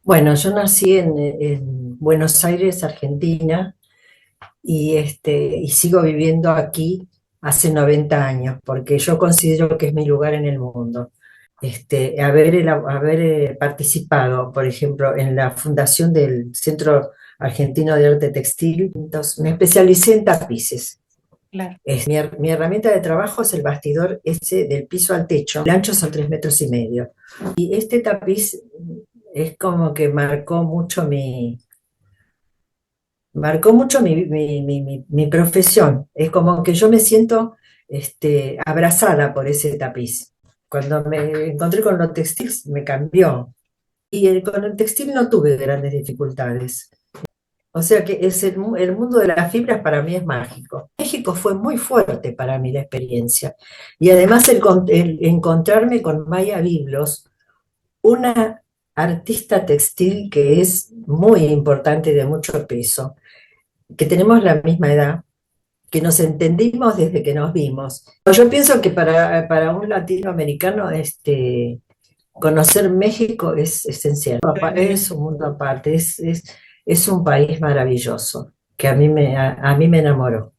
Bueno, yo nací en Buenos Aires, Argentina, y sigo viviendo aquí hace 90 años, porque yo considero que es mi lugar en el mundo. Haber participado, por ejemplo, en la fundación del Centro Argentino de Arte Textil, entonces me especialicé en tapices. Claro. Mi herramienta de trabajo es el bastidor ese del piso al techo. El ancho son 3,5 metros. Y este tapiz es como que marcó mucho mi profesión. Es como que yo me siento abrazada por ese tapiz. Cuando me encontré con lo textil me cambió. Con el textil no tuve grandes dificultades. O sea que el mundo de las fibras para mí es mágico. México fue muy fuerte para mí la experiencia. Y además el encontrarme con Maya Biblos, una artista textil que es muy importante y de mucho peso, que tenemos la misma edad, que nos entendimos desde que nos vimos. Yo pienso que para un latinoamericano conocer México es esencial. Es un mundo aparte, es un país maravilloso, que a mí me enamoró.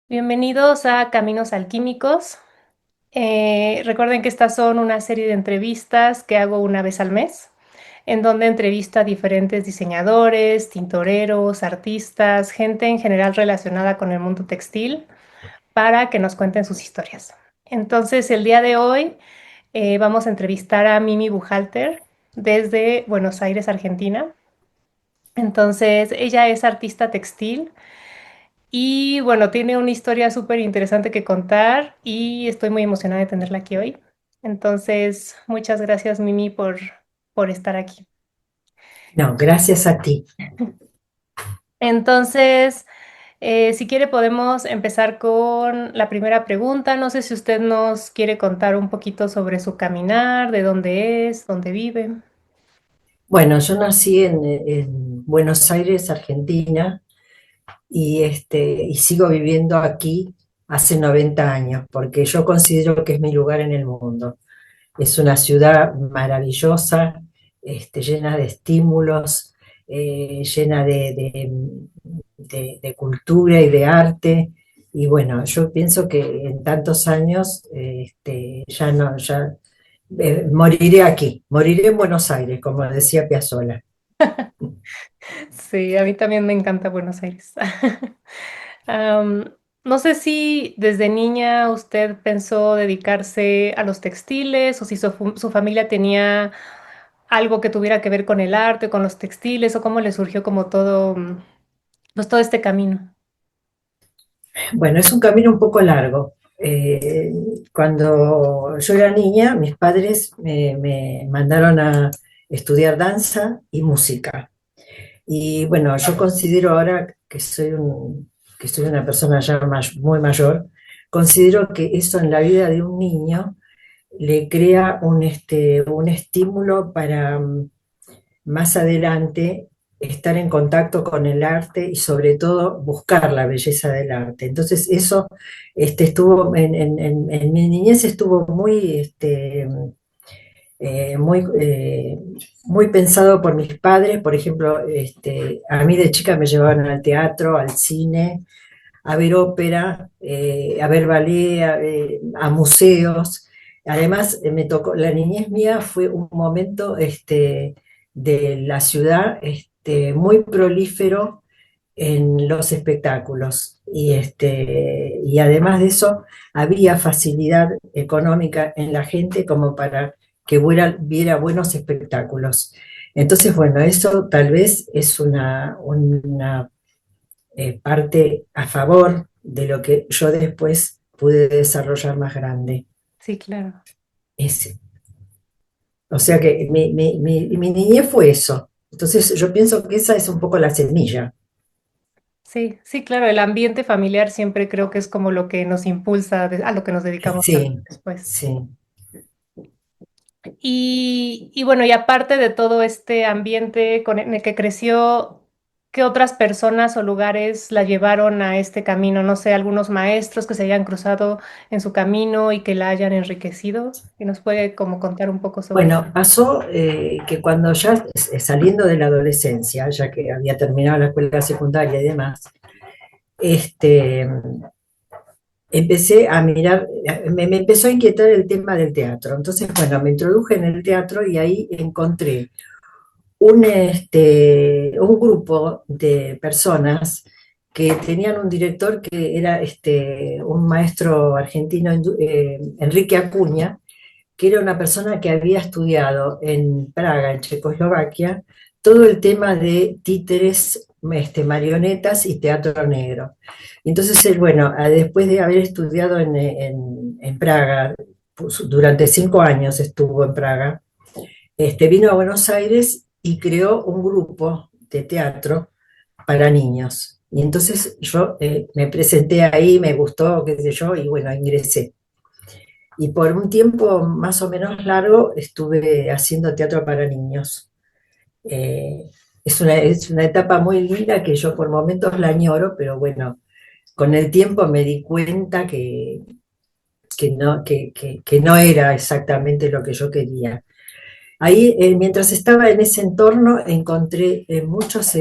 Bienvenidos a Caminos Alquímicos. Recuerden que estas son una serie de entrevistas que hago una vez al mes, en donde entrevisto a diferentes diseñadores, tintoreros, artistas, gente en general relacionada con el mundo textil, para que nos cuenten sus historias. Entonces, el día de hoy vamos a entrevistar a Mimi Buhalter desde Buenos Aires, Argentina. Entonces, ella es artista textil. Y bueno, tiene una historia súper interesante que contar y estoy muy emocionada de tenerla aquí hoy. Entonces, muchas gracias, Mimi, por estar aquí. No, gracias a ti. Entonces, si quiere, podemos empezar con la primera pregunta. No sé si usted nos quiere contar un poquito sobre su caminar, de dónde es, dónde vive. Bueno, yo nací en Buenos Aires, Argentina, y sigo viviendo aquí hace 90 años, porque yo considero que es mi lugar en el mundo. Es una ciudad maravillosa, llena de estímulos, llena de cultura y de arte. Y bueno, yo pienso que en tantos años ya no, ya moriré aquí, moriré en Buenos Aires, como decía Piazzolla. Sí, a mí también me encanta Buenos Aires. Am, no sé si desde niña usted pensó dedicarse a los textiles o si su familia tenía algo que tuviera que ver con el arte, con los textiles o cómo le surgió como todo, pues todo este camino. Bueno, es un camino un poco largo. Cuando yo era niña, mis padres me mandaron a estudiar danza y música. Y bueno, yo considero ahora que soy una persona ya muy mayor, considero que eso en la vida de un niño le crea un estímulo para más adelante estar en contacto con el arte y sobre todo buscar la belleza del arte. Entonces eso estuvo en mi niñez estuvo muy pensado por mis padres. Por ejemplo, a mí de chica me llevaban al teatro, al cine, a ver ópera, a ver ballet, a museos. Además, me tocó, la niñez mía fue un momento de la ciudad muy prolífero en los espectáculos. Y además de eso, había facilidad económica en la gente como para que viera buenos espectáculos. Entonces, bueno, eso tal vez es una parte a favor de lo que yo después pude desarrollar más grande. Sí, claro. Ese. O sea que mi niñez fue eso. Entonces yo pienso que esa es un poco la semilla. Sí, sí, claro. El ambiente familiar siempre creo que es como lo que nos impulsa a lo que nos dedicamos también Sí, después. sí. Y bueno, y aparte de todo este ambiente en el que creció, ¿qué otras personas o lugares la llevaron a este camino? No sé, algunos maestros que se hayan cruzado en su camino y que la hayan enriquecido. ¿Y nos puede como contar un poco sobre eso? Bueno, pasó que cuando ya saliendo de la adolescencia, ya que había terminado la escuela secundaria y demás, este, empecé a mirar, me empezó a inquietar el tema del teatro. Entonces, bueno, me introduje en el teatro y ahí encontré un grupo de personas que tenían un director que era un maestro argentino, Enrique Acuña, que era una persona que había estudiado en Praga, en Checoslovaquia, todo el tema de títeres, marionetas y teatro negro. Y entonces él, bueno, después de haber estudiado en Praga, pues, durante 5 años estuvo en Praga, vino a Buenos Aires y creó un grupo de teatro para niños. Y entonces yo me presenté ahí, me gustó, qué sé yo, y bueno, ingresé. Y por un tiempo más o menos largo estuve haciendo teatro para niños. Eh, es una etapa muy linda que yo por momentos la añoro, pero bueno, con el tiempo me di cuenta que no era exactamente lo que yo quería. Ahí, mientras estaba en ese entorno, encontré muchos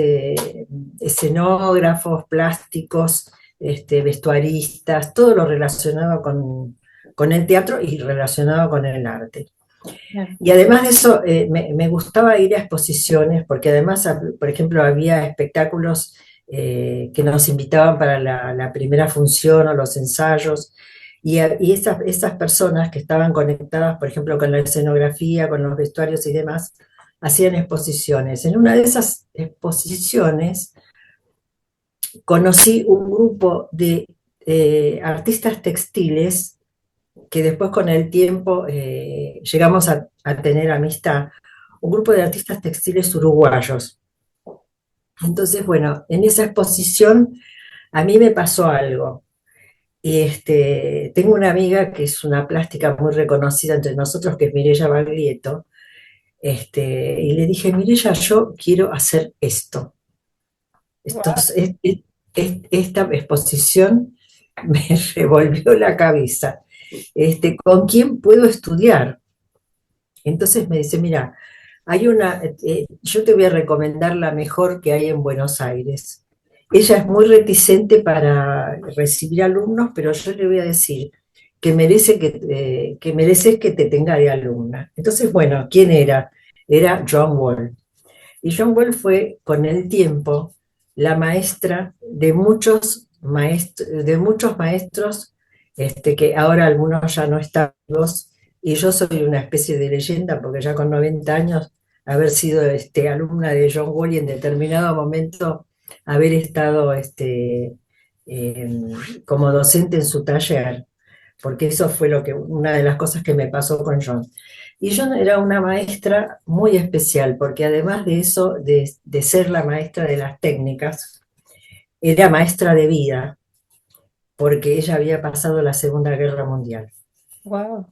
escenógrafos, plásticos, vestuaristas, todo lo relacionado con el teatro y relacionado con el arte. Claro. Y además de eso, me gustaba ir a exposiciones, porque además, por ejemplo, había espectáculos que nos invitaban para la primera función o los ensayos, y esas personas que estaban conectadas, por ejemplo, con la escenografía, con los vestuarios y demás, hacían exposiciones. En una de esas exposiciones conocí un grupo de artistas textiles que después con el tiempo llegamos a tener amistad, un grupo de artistas textiles uruguayos. Entonces, bueno, en esa exposición a mí me pasó algo. Y tengo una amiga que es una plástica muy reconocida entre nosotros, que es Mireya Baglietto, y le dije, Mireya, yo quiero hacer esto. Wow. Esta exposición me revolvió la cabeza. ¿Con quién puedo estudiar? Entonces me dice, mira, yo te voy a recomendar la mejor que hay en Buenos Aires. Ella es muy reticente para recibir alumnos, pero yo le voy a decir que mereces que te tenga de alumna. Entonces, bueno, ¿quién era? Era Joan Wall. Y Joan Wall fue con el tiempo la maestra de muchos maestros, que ahora algunos ya no están vivos, y yo soy una especie de leyenda porque ya con 90 años haber sido alumna de John Wall y en determinado momento haber estado como docente en su taller, porque eso fue una de las cosas que me pasó con John. Y John era una maestra muy especial, porque además de eso, de ser la maestra de las técnicas, era maestra de vida, porque ella había pasado la Segunda Guerra Mundial. Wow.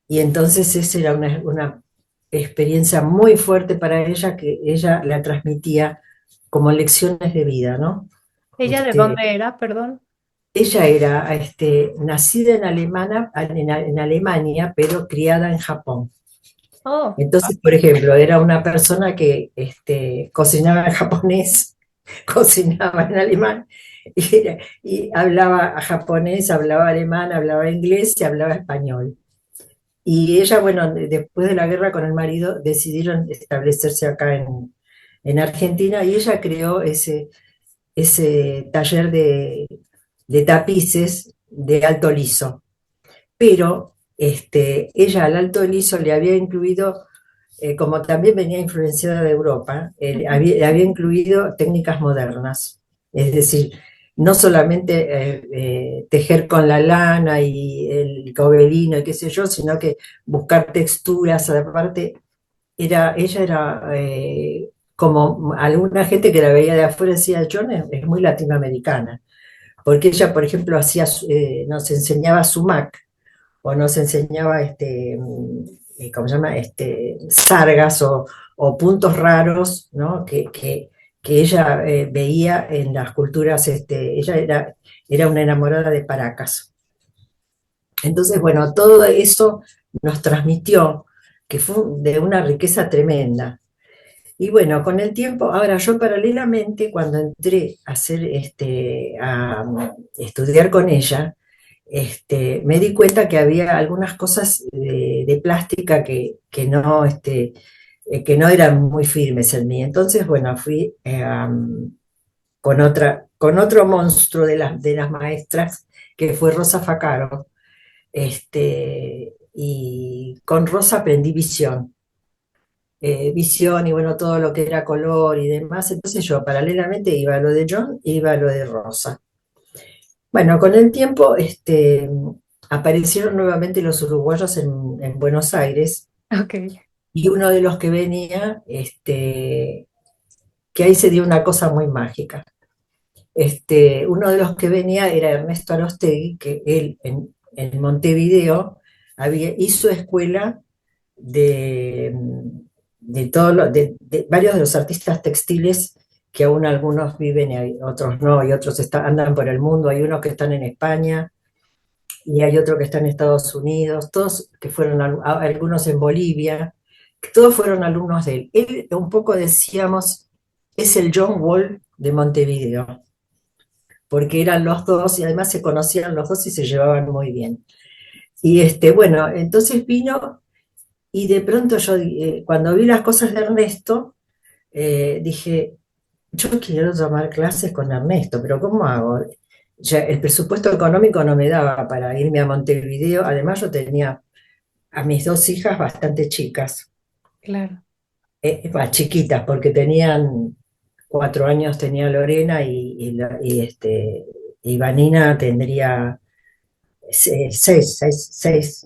Y entonces esa era una experiencia muy fuerte para ella, que ella la transmitía como lecciones de vida, ¿no? ¿Ella de Este, dónde era, perdón? ella era nacida en Alemania, pero criada en Japón. Oh, Entonces, por ejemplo, era una persona que cocinaba en japonés, cocinaba en alemán, y hablaba japonés, hablaba alemán, hablaba inglés y hablaba español. Y ella, bueno, después de la guerra con el marido, decidieron establecerse acá en Argentina, y ella creó ese taller de tapices de alto liso. Pero ella al alto liso le había incluido, como también venía influenciada de Europa, ujú. le había incluido técnicas modernas. Es decir, no solamente tejer con la lana y el gobelino y qué sé yo, sino que buscar texturas. Aparte, ella era como alguna gente que la veía de afuera decía, John es muy latinoamericana, porque ella, por ejemplo, nos enseñaba sumac, o nos enseñaba ¿cómo se llama? Sargas o puntos raros, ¿no? Que que ella veía en las culturas, ella era una enamorada de Paracas. Entonces, bueno, todo eso nos transmitió, que fue de una riqueza tremenda. Y bueno, con el tiempo, ahora yo paralelamente, cuando entré a hacer, a estudiar con ella, me di cuenta que había algunas cosas de plástica que no eran muy firmes en mí. Entonces, bueno, fui con otro monstruo de las maestras, que fue Rosa Facaro, y con Rosa aprendí visión. Visión y bueno, todo lo que era color y demás. Entonces yo paralelamente iba a lo de John e iba a lo de Rosa. Bueno, con el tiempo aparecieron nuevamente los uruguayos en Buenos Aires, Ok, y uno de los que venía, que ahí se dio una cosa muy mágica. Uno de los que venía era Ernesto Arostegui, que él en Montevideo hizo escuela de, de varios de los artistas textiles, que aún algunos viven y otros no, y otros andan por el mundo. Hay unos que están en España y hay otros que están en Estados Unidos, todos que fueron, algunos en Bolivia, que todos fueron alumnos de él. Él, un poco decíamos, es el John Wall de Montevideo, porque eran los dos y además se conocían los dos y se llevaban muy bien. Y bueno, entonces vino y de pronto yo, cuando vi las cosas de Ernesto, dije, yo quiero tomar clases con Ernesto, pero ¿cómo hago? Ya el presupuesto económico no me daba para irme a Montevideo. Además yo tenía a mis dos hijas bastante chicas, claro. chiquitas, porque tenían 4 años, tenía Lorena y Vanina tendría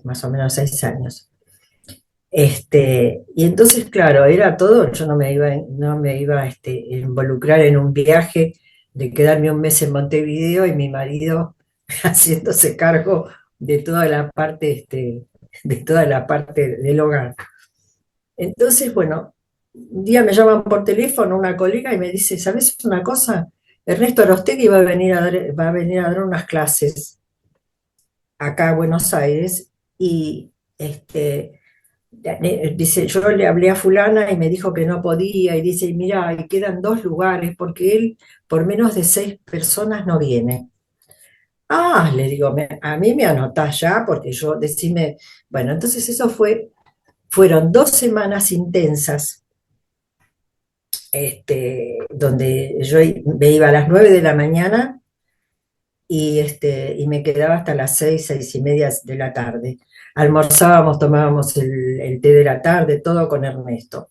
más o menos 6 años. Y entonces, claro, era todo, yo no me iba a involucrar en un viaje de quedarme un mes en Montevideo y mi marido haciéndose cargo de toda la parte, de toda la parte del hogar. Entonces, bueno, un día me llaman por teléfono una colega y me dice, ¿sabes una cosa? Ernesto Arostegui va a venir a dar unas clases acá a Buenos Aires, y dice, yo le hablé a fulana y me dijo que no podía, y dice, mira, y quedan 2 lugares porque él por menos de 6 personas no viene. Ah, le digo, a mí me anotás ya, porque yo, decime, bueno, entonces fueron 2 semanas intensas, donde me iba a las 9 de la mañana y me quedaba hasta las 6, 6:30 de la tarde. Almorzábamos, tomábamos el té de la tarde, todo con Ernesto.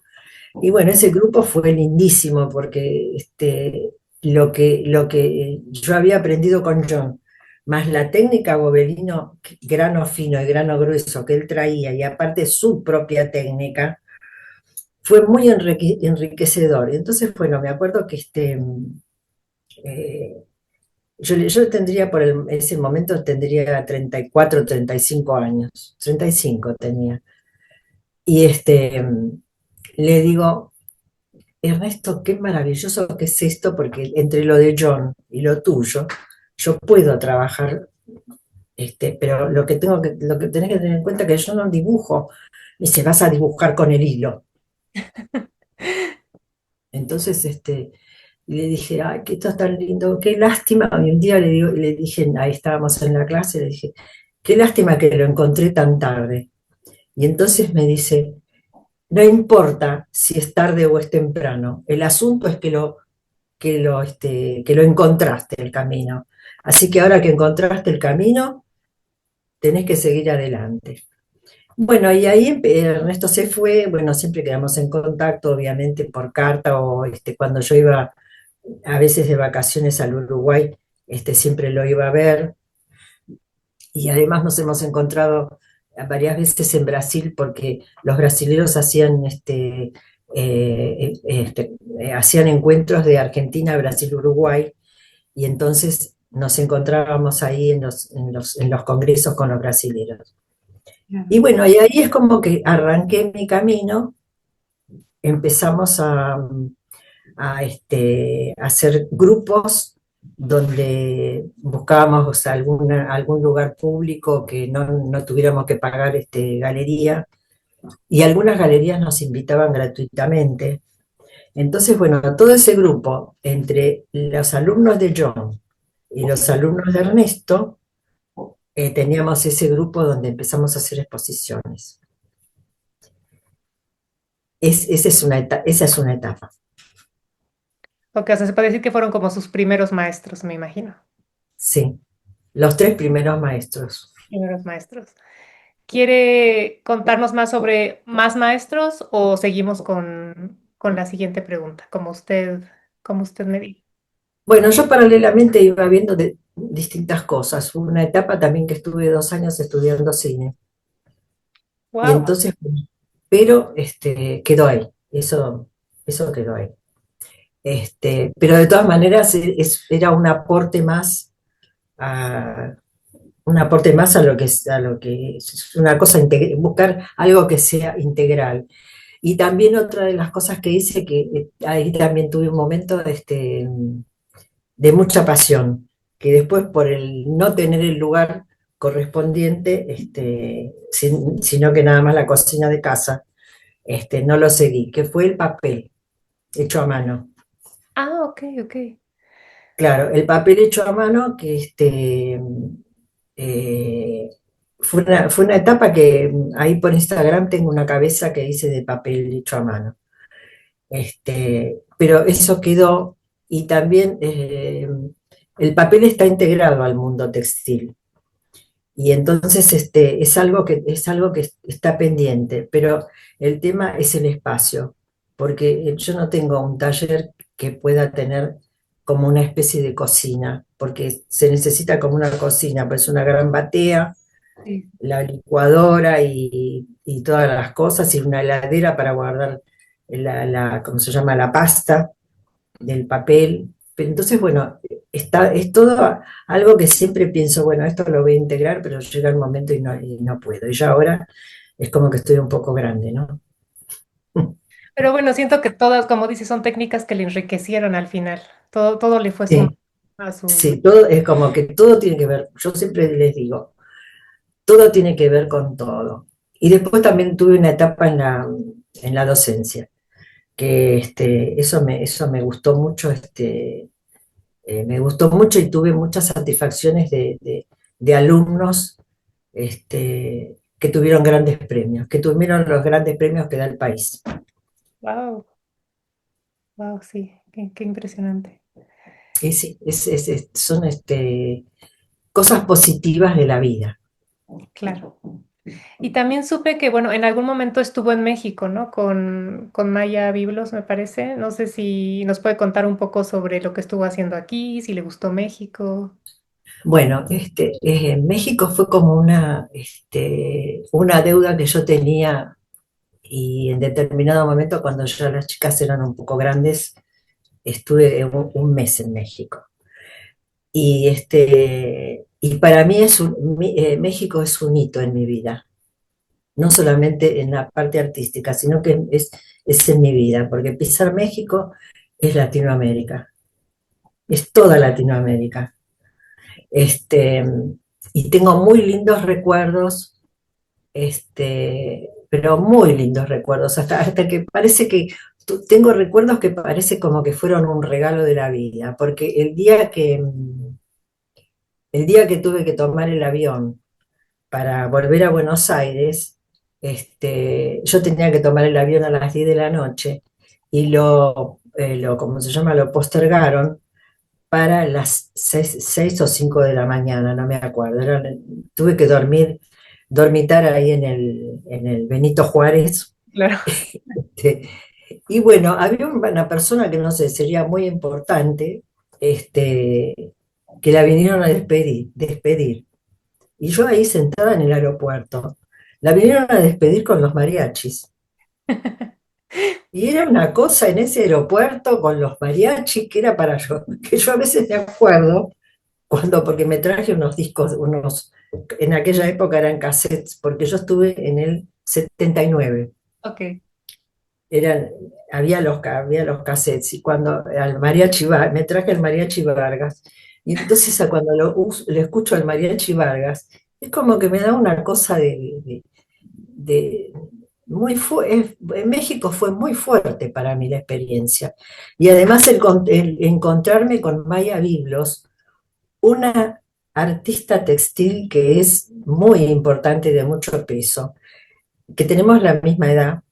Y bueno, ese grupo fue lindísimo porque lo que yo había aprendido con John, más la técnica gobelino, grano fino y grano grueso que él traía, y aparte su propia técnica, fue muy enriquecedor. Entonces, bueno, me acuerdo que eh, yo tendría ese momento tendría 34, 35 años, 35 tenía. Y le digo, Ernesto, qué maravilloso que es esto, porque entre lo de John y lo tuyo, yo puedo trabajar, pero lo que tenés que tener en cuenta es que yo no dibujo. Me dice, vas a dibujar con el hilo. Entonces, le dije, ay, que esto es tan lindo, qué lástima. Y un día le dije, ahí estábamos en la clase, le dije, qué lástima que lo encontré tan tarde. Y entonces me dice, no importa si es tarde o es temprano, el asunto es que lo encontraste el camino. Así que ahora que encontraste el camino, tenés que seguir adelante. Bueno, y ahí Ernesto se fue. Bueno, siempre quedamos en contacto, obviamente por carta, o cuando yo iba a veces de vacaciones al Uruguay, siempre lo iba a ver. Y además nos hemos encontrado varias veces en Brasil, porque los brasileros hacían encuentros de Argentina, Brasil, Uruguay, y entonces nos encontrábamos ahí en los congresos con los brasileros. Y bueno, y ahí es como que arranqué mi camino. Empezamos hacer grupos donde buscábamos, o sea, algún lugar público que no tuviéramos que pagar galería, y algunas galerías nos invitaban gratuitamente. Entonces, bueno, todo ese grupo, entre los alumnos de John y los alumnos de Ernesto, teníamos ese grupo donde empezamos a hacer exposiciones. Esa es una etapa, Ok, o sea, se puede decir que fueron como sus primeros maestros, me imagino. sí. Los tres primeros maestros. Primeros maestros. ¿Quiere contarnos más sobre más maestros o seguimos con la siguiente pregunta, como usted me diga? Bueno, yo paralelamente iba viendo distintas cosas. Hubo una etapa también que estuve 2 años estudiando cine. Y Wow. entonces, pero quedó ahí. Eso quedó ahí. Pero de todas maneras era a, un aporte más a lo que es una cosa, buscar algo que sea integral. Y también otra de las cosas que hice, que ahí también tuve un momento de mucha pasión, que después por el no tener el lugar correspondiente, sino que nada más la cocina de casa, no lo seguí, que fue el papel hecho a mano. Ah, ok, ok. Claro, el papel hecho a mano, que eh, fue una etapa que ahí por Instagram tengo una cabeza que hice de papel hecho a mano. Pero eso quedó, y también el papel está integrado al mundo textil. Y entonces es algo que está pendiente, pero el tema es el espacio, porque yo no tengo un taller que pueda tener como una especie de cocina, porque se necesita como una cocina, pues una gran batea, Sí. la licuadora y todas las cosas, y una heladera para guardar ¿cómo se llama? La pasta del papel. Pero entonces, bueno, es todo algo que siempre pienso, bueno, esto lo voy a integrar, pero llega el momento y no puedo. Y ya ahora es como que estoy un poco grande, ¿no? Pero bueno, siento que todas, como dices, son técnicas que le enriquecieron al final. Todo le fue sumando Sí, a su... sí, todo es como que todo tiene que ver, yo siempre les digo, todo tiene que ver con todo. Y después también tuve una etapa en la docencia, que eso me gustó mucho, me gustó mucho y tuve muchas satisfacciones de alumnos que tuvieron grandes premios, que tuvieron los grandes premios que da el país. Wow, wow, sí, qué impresionante. Y sí, son cosas positivas de la vida. Claro. Y también supe que, bueno, en algún momento estuvo en México, ¿no? Con Maya Biblos, me parece. No sé si nos puede contar un poco sobre lo que estuvo haciendo aquí, si le gustó México. Bueno, México fue como una deuda que yo tenía, y en determinado momento, cuando ya las chicas eran un poco grandes, estuve un mes en México. Y para mí México es un hito en mi vida, no solamente en la parte artística, sino que es en mi vida, porque pisar México es Latinoamérica, es toda Latinoamérica. Este, y tengo muy lindos recuerdos, pero muy lindos recuerdos, hasta que parece que tengo recuerdos que parece como que fueron un regalo de la vida, porque el día que tuve que tomar el avión para volver a Buenos Aires, yo tenía que tomar el avión a las 10 de la noche y ¿cómo se llama? Lo postergaron para las 6 o 5 de la mañana, no me acuerdo. Tuve que dormitar ahí en el Benito Juárez. Claro. este, y bueno, había una persona que no sé, sería muy importante, que la vinieron a despedir. Y yo ahí sentada en el aeropuerto, la vinieron a despedir con los mariachis. Y era una cosa en ese aeropuerto con los mariachis que era para yo, que yo a veces me acuerdo, porque me traje unos discos, en aquella época eran cassettes, porque yo estuve en el 79. Ok. eran, había los cassettes, y cuando al mariachi me traje el mariachi Vargas, y entonces cuando lo escucho al mariachi Vargas, es como que me da una cosa de en México fue muy fuerte para mí la experiencia. Y además el encontrarme con Maya Biblos, una artista textil que es muy importante y de mucho peso, que tenemos la misma edad,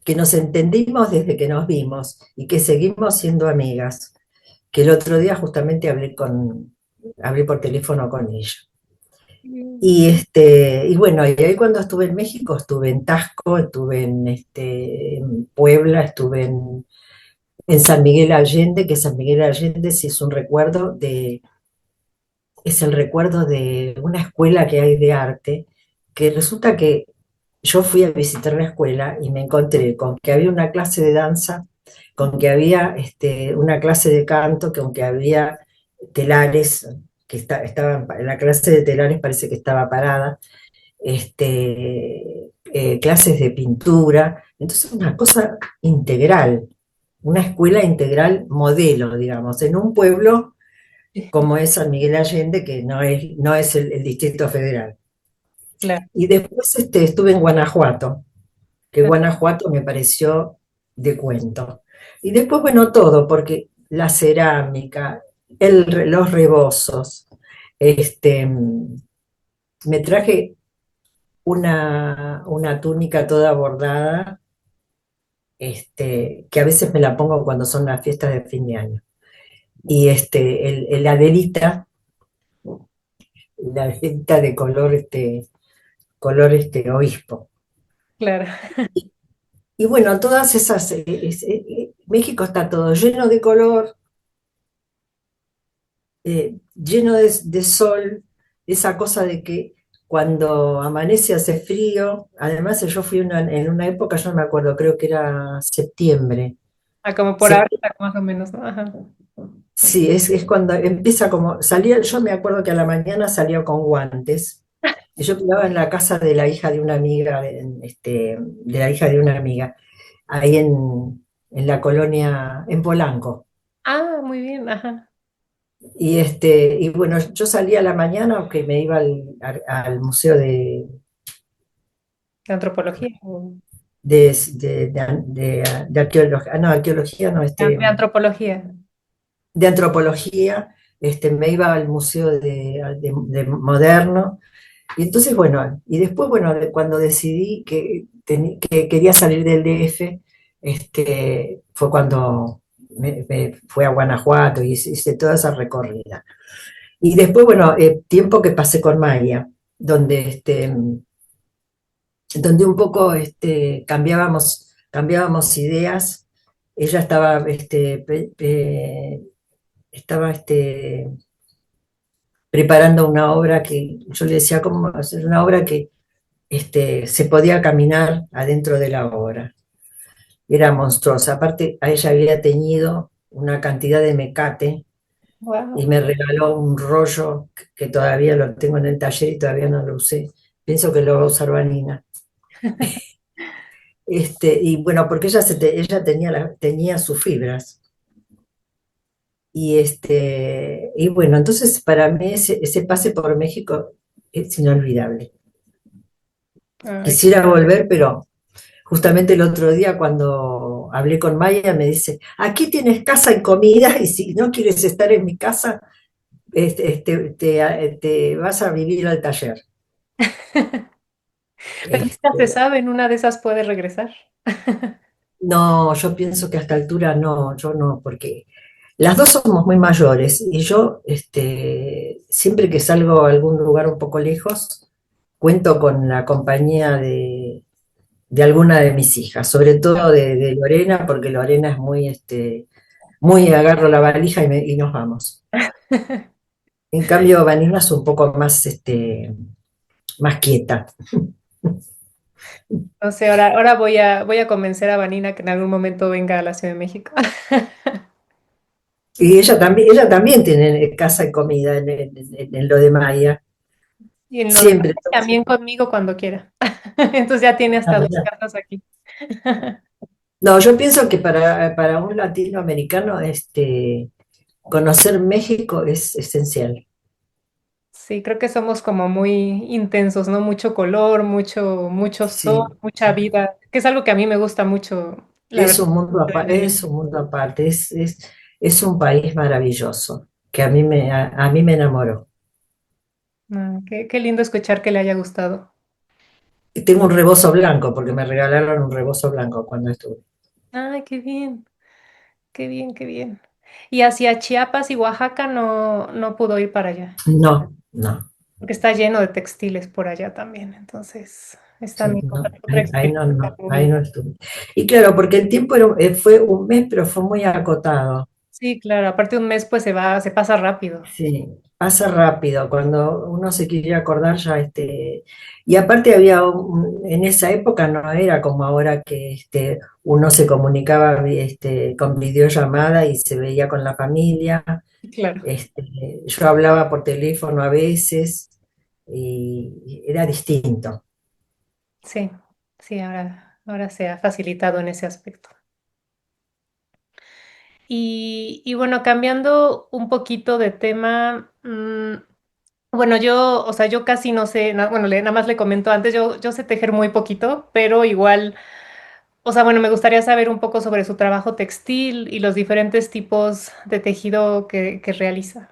que nos entendimos desde que nos vimos y que seguimos siendo amigas, que el otro día justamente hablé por teléfono con ella. Mm. Y bueno, y ahí cuando estuve en México, estuve en Tasco, estuve en Puebla, estuve en San Miguel Allende, que San Miguel Allende sí es el recuerdo de una escuela que hay de arte, que resulta que yo fui a visitar la escuela y me encontré con que había una clase de danza, con que había una clase de canto, con que había telares, estaban, la clase de telares parece que estaba parada, clases de pintura, entonces una cosa integral, una escuela integral modelo, digamos, en un pueblo como es San Miguel Allende, que no es el Distrito Federal. Claro. Y después estuve en Guanajuato, que Guanajuato me pareció de cuento. Y después, bueno, todo, porque la cerámica, los rebozos, este, me traje una túnica toda bordada, que a veces me la pongo cuando son las fiestas de fin de año. Y la adelita de color obispo. Claro. Y bueno, todas esas, México está todo lleno de color, lleno de sol, esa cosa de que cuando amanece hace frío, además yo fui en una época, yo no me acuerdo, creo que era septiembre. Ah, como por ahora, Septiembre, más o menos, ¿no? Ajá. sí, es cuando empieza como, yo me acuerdo que a la mañana salía con guantes, y yo quedaba en la casa de la hija de una amiga, de la hija de una amiga, ahí en la colonia, en Polanco. Ah, muy bien, ajá. Y bueno, yo salía a la mañana, aunque me iba al museo De antropología. de arqueología, no, arqueología no, De antropología. de antropología, me iba al museo de moderno. Y entonces, bueno, y después, bueno, cuando decidí que quería salir del DF, fue cuando me fui a Guanajuato y hice toda esa recorrida. Y después, bueno, tiempo que pasé con Maya, donde un poco cambiábamos ideas. Ella estaba preparando una obra que yo le decía cómo hacer una obra que se podía caminar adentro de la obra. Era monstruosa. Aparte, a ella había teñido una cantidad de mecate y Wow. me regaló un rollo que todavía lo tengo en el taller y todavía no lo usé. Pienso que lo va a usar Vanina. Y bueno, porque ella tenía sus fibras. Y bueno, entonces para mí ese pase por México es inolvidable. Ay, Quisiera volver, pero justamente el otro día cuando hablé con Maya me dice, aquí tienes casa y comida y si no quieres estar en mi casa, te vas a vivir al taller. pero nunca se Este, sabe, en una de esas puede regresar. no, yo pienso que a esta altura no, yo no, porque las dos somos muy mayores y yo siempre que salgo a algún lugar un poco lejos, cuento con la compañía de alguna de mis hijas, sobre todo de Lorena, porque Lorena es muy agarro la valija y nos vamos. En cambio, Vanina es un poco más quieta. No sé, ahora voy a convencer a Vanina que en algún momento venga a la Ciudad de México. Y ella también tiene casa y comida en lo de Maya. Y en lo demás, Siempre. Entonces, también conmigo cuando quiera. Entonces ya tiene ah, hasta dos mira. cartas aquí. No, yo pienso que para un latinoamericano conocer México es esencial. Sí, creo que somos como muy intensos, ¿no? Mucho color, mucho sol, Sí, mucha vida, que es algo que a mí me gusta mucho, la es verdad. un mundo, es un mundo aparte, es un país maravilloso, que a mí me enamoró. Ah, qué lindo escuchar que le haya gustado. Y tengo un rebozo blanco, porque me regalaron un rebozo blanco cuando estuve. Ay, qué bien, qué bien, qué bien. Y hacia Chiapas y Oaxaca no pudo ir para allá, No, no, porque está lleno de textiles por allá también, entonces es sí, también no, otra ahí no, experiencia no, ahí muy... no estuve. Y claro, porque el tiempo fue un mes, pero fue muy acotado. Sí, claro, aparte de un mes pues se pasa rápido. Sí, pasa rápido, cuando uno se quiere acordar ya, y aparte había, en esa época no era como ahora que uno se comunicaba con videollamada y se veía con la familia, Claro, yo hablaba por teléfono a veces y era distinto. sí, sí, ahora se ha facilitado en ese aspecto. Y bueno, cambiando un poquito de tema, bueno, yo, o sea, yo casi no sé, bueno, nada más le comento antes, yo sé tejer muy poquito, pero igual, o sea, bueno, me gustaría saber un poco sobre su trabajo textil y los diferentes tipos de tejido que realiza.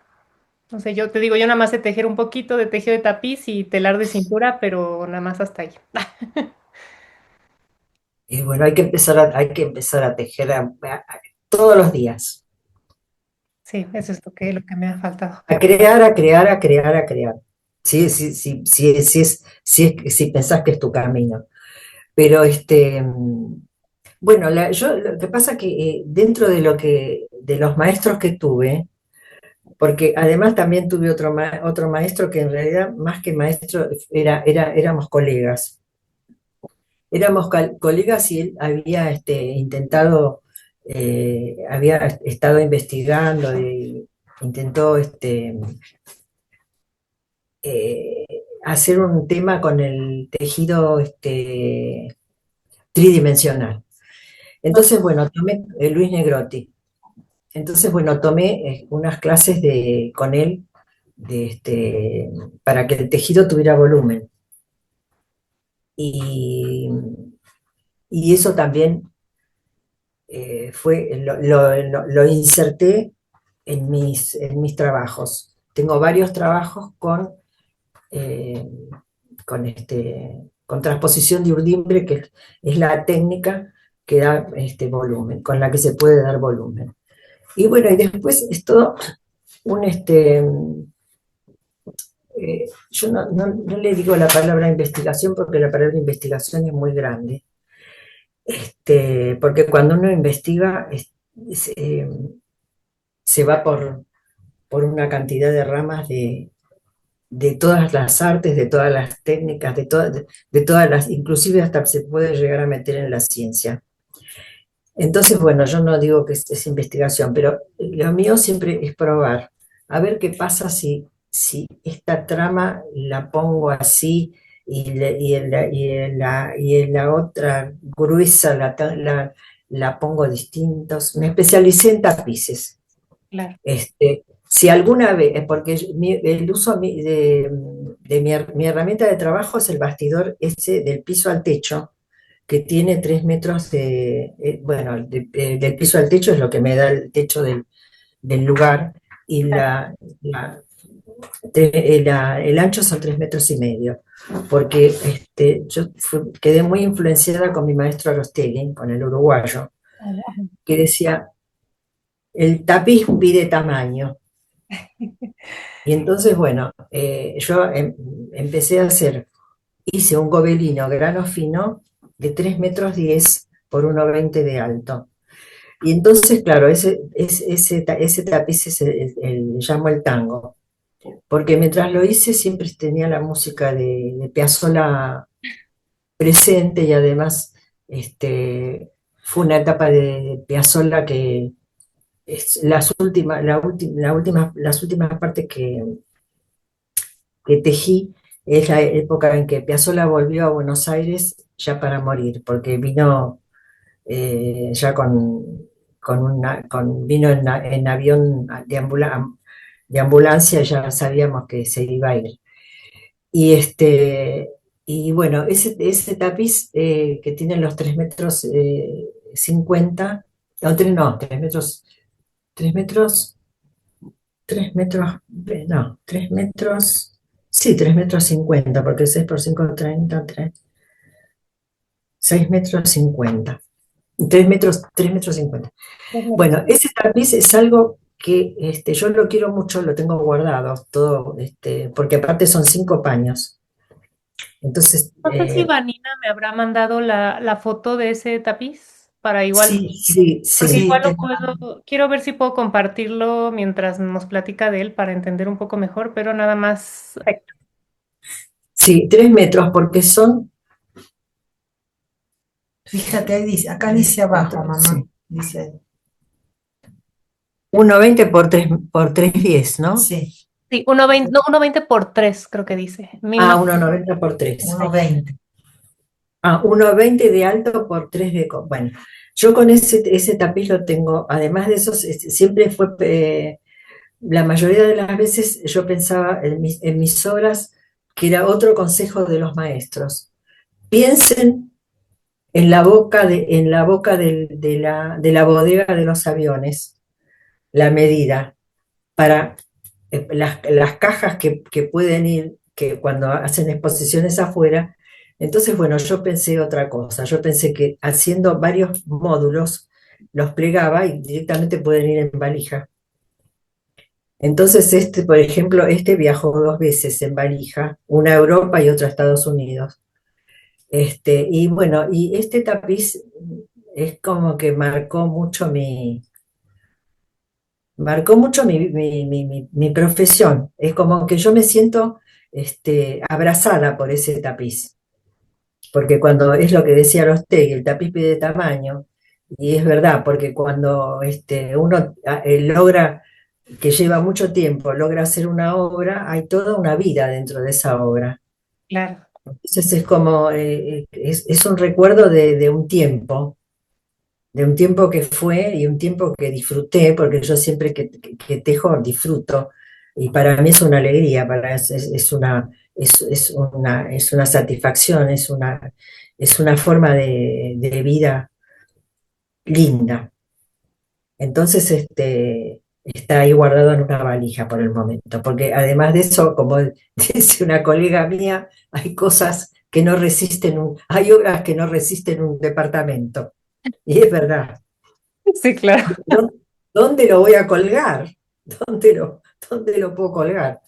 No sé, yo te digo, yo nada más sé tejer un poquito de tejido de tapiz y telar de cintura, pero nada más hasta ahí. Y bueno, hay que empezar a tejer todos los días, Sí, eso es lo que me ha faltado. a crear, a crear, a crear, a crear. Sí, sí, sí, sí, si pensás que es tu camino. Pero bueno, lo que pasa que dentro de los maestros que tuve, porque además también tuve otro maestro que en realidad más que maestro éramos colegas. Éramos colegas y él había intentado, había estado investigando y intentó eh, hacer un tema con el tejido tridimensional. Ok, Entonces, bueno, tomé Luis Negrotti. Entonces, bueno, tomé unas clases con él para que el tejido tuviera volumen. Y, y eso también lo inserté en mis trabajos. Tengo varios trabajos eh, con transposición de urdimbre, que es la técnica que da este volumen, con la que se puede dar volumen. Y bueno, y después es todo un, yo no le digo la palabra investigación porque la palabra investigación es muy grande. Porque cuando uno investiga se va por una cantidad de ramas de todas las artes, de todas las técnicas, de todas las, inclusive hasta se puede llegar a meter en la ciencia. Entonces, bueno, yo no digo que es investigación, pero lo mío siempre es probar, a ver qué pasa si esta trama la pongo así y en la otra gruesa la pongo distintos. Me especialicé en tapices. claro. Si alguna vez, porque el uso de mi herramienta de trabajo es el bastidor ese del piso al techo, que tiene 3 metros bueno, del piso al techo es lo que me da el techo del lugar, y el ancho son 3 metros y medio, porque yo quedé muy influenciada con mi maestro Rostegui, con el uruguayo, que decía, el tapiz pide tamaño. Y entonces, bueno, yo empecé a hice un gobelino grano fino de 3 metros 10 por 1,20 de alto. Y entonces, claro, ese tapiz llamo el tango, porque mientras lo hice siempre tenía la música de Piazzolla presente y además fue una etapa de Piazzolla que las últimas partes que tejí es la época en que Piazzolla volvió a Buenos Aires ya para morir, porque vino ya vino en avión de ambulancia, ya sabíamos que se iba a ir. Y, y bueno, ese tapiz que tiene los 3 metros 50, no, 3 metros, 3 metros, 3 metros, no, 3 metros, sí, 3 metros 50, porque 6 por 5, 30, 6 metros 50. 3 metros 50. Bueno, ese tapiz es algo que yo lo quiero mucho, lo tengo guardado, todo, porque aparte son 5 paños. Entonces, No sé si Vanina me habrá mandado la foto de ese tapiz para igual, sí, sí, porque sí, igual lo puedo, quiero ver si puedo compartirlo mientras nos platica de él para entender un poco mejor, pero nada más. sí, 3 metros, porque son, Fíjate, ahí dice, acá dice abajo, mamá. sí, Dice ahí. 1,20 por 3,10, ¿no? Sí, Sí, 1,20, no, 1,20 por 3 creo que dice. Ah, 1,90 por 3. 1,20. Ah, 1,20 de alto por 3 de... Bueno, yo con ese tapiz lo tengo, además de eso, siempre fue, la mayoría de las veces yo pensaba en mis obras que era otro consejo de los maestros. Piensen en la boca de la bodega de los aviones, la medida, para las cajas que pueden ir, que cuando hacen exposiciones afuera. Entonces, bueno, yo pensé otra cosa. Yo pensé que haciendo varios módulos, los plegaba y directamente pueden ir en valija. Entonces, por ejemplo, viajó 2 veces en valija, una a Europa y otra a Estados Unidos. Y bueno, y este tapiz es como que marcó mucho mi profesión. Es como que yo me siento abrazada por ese tapiz. Porque cuando es lo que decía Rostegui, el tapiz pide tamaño, y es verdad, porque cuando uno logra, que lleva mucho tiempo, logra hacer una obra, hay toda una vida dentro de esa obra. Claro. Entonces es como, es un recuerdo de un tiempo que fue y un tiempo que disfruté, porque yo siempre que tejo disfruto, y para mí es una alegría, es una satisfacción, es una forma de vida linda. Entonces, está ahí guardado en una valija por el momento, porque además de eso, como dice una colega mía, hay cosas que no resisten hay obras que no resisten un departamento. Y es verdad. Sí, claro. ¿Dó- ¿Dónde lo voy a colgar? ¿Dónde lo puedo colgar?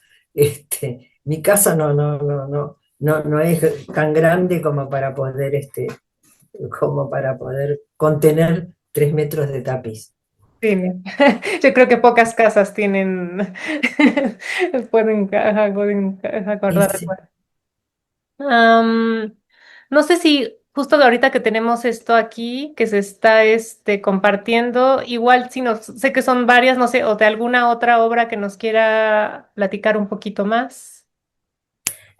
Mi casa no es tan grande como para poder contener 3 metros de tapiz. Sí, yo creo que pocas casas tienen, pueden Y acordar. sí. Am, no sé si justo de ahorita que tenemos esto aquí, que se está compartiendo, igual si nos, sé que son varias, no sé, o de alguna otra obra que nos quiera platicar un poquito más.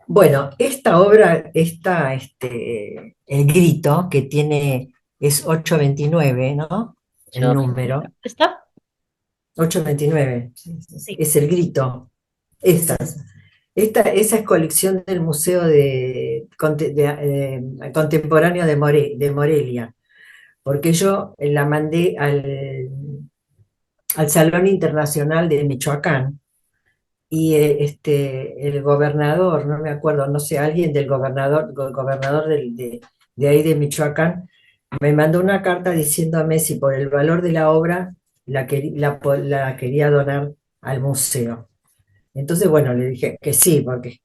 Bueno, esta obra, El Grito, es 829, ¿no? El Yo- número, ¿Está? 829, Sí. es El Grito. Esa esa es colección del Museo Contemporáneo de Morelia, porque yo la mandé al Salón Internacional de Michoacán, y el gobernador, no me acuerdo, no sé, alguien del gobernador de ahí de Michoacán, me mandó una carta diciéndome si por el valor de la obra la quería donar al museo. Entonces, bueno, le dije que sí, porque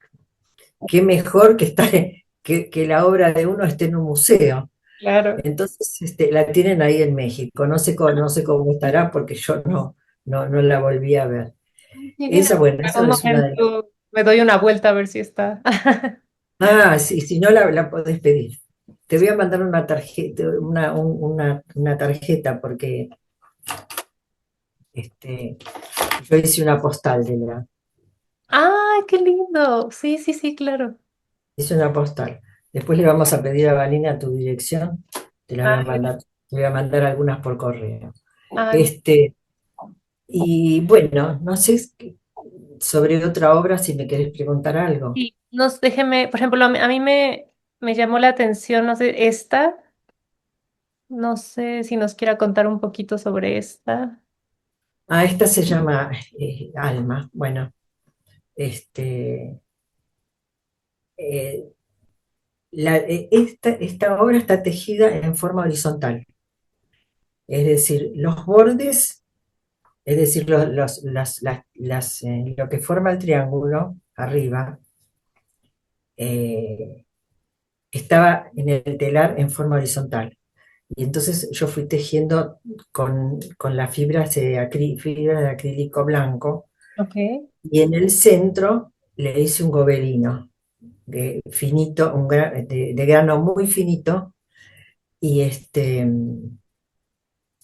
qué mejor que la obra de uno esté en un museo. Claro. Entonces, la tienen ahí en México. No sé cómo estará porque yo no la volví a ver. Sí, bien, Esa, bueno, en un esa es una de... momento me doy una vuelta a ver si está. Ah, sí, si no la podés pedir. Te voy a mandar una tarjeta, una tarjeta porque este, yo hice una postal ¡Ay, qué lindo! Sí, sí, sí, claro. hice una postal. Después le vamos a pedir a Valina tu dirección, te la voy a Ay, mandar. Le voy a mandar algunas por correo. Ay, Este, y bueno, no sé sobre otra obra si me querés preguntar algo. y déjeme, por ejemplo, a mí me llamó la atención, no sé, esta, no sé si nos quiera contar un poquito sobre esta. Ah, esta se llama Alma. Bueno, este, eh, esta obra está tejida en forma horizontal, es decir, los bordes, es decir, lo que forma el triángulo arriba, eh, estaba en el telar en forma horizontal. Y entonces yo fui tejiendo con las fibras de acrílico blanco, Ok. y en el centro le hice un gobelino finito, de grano muy finito, y,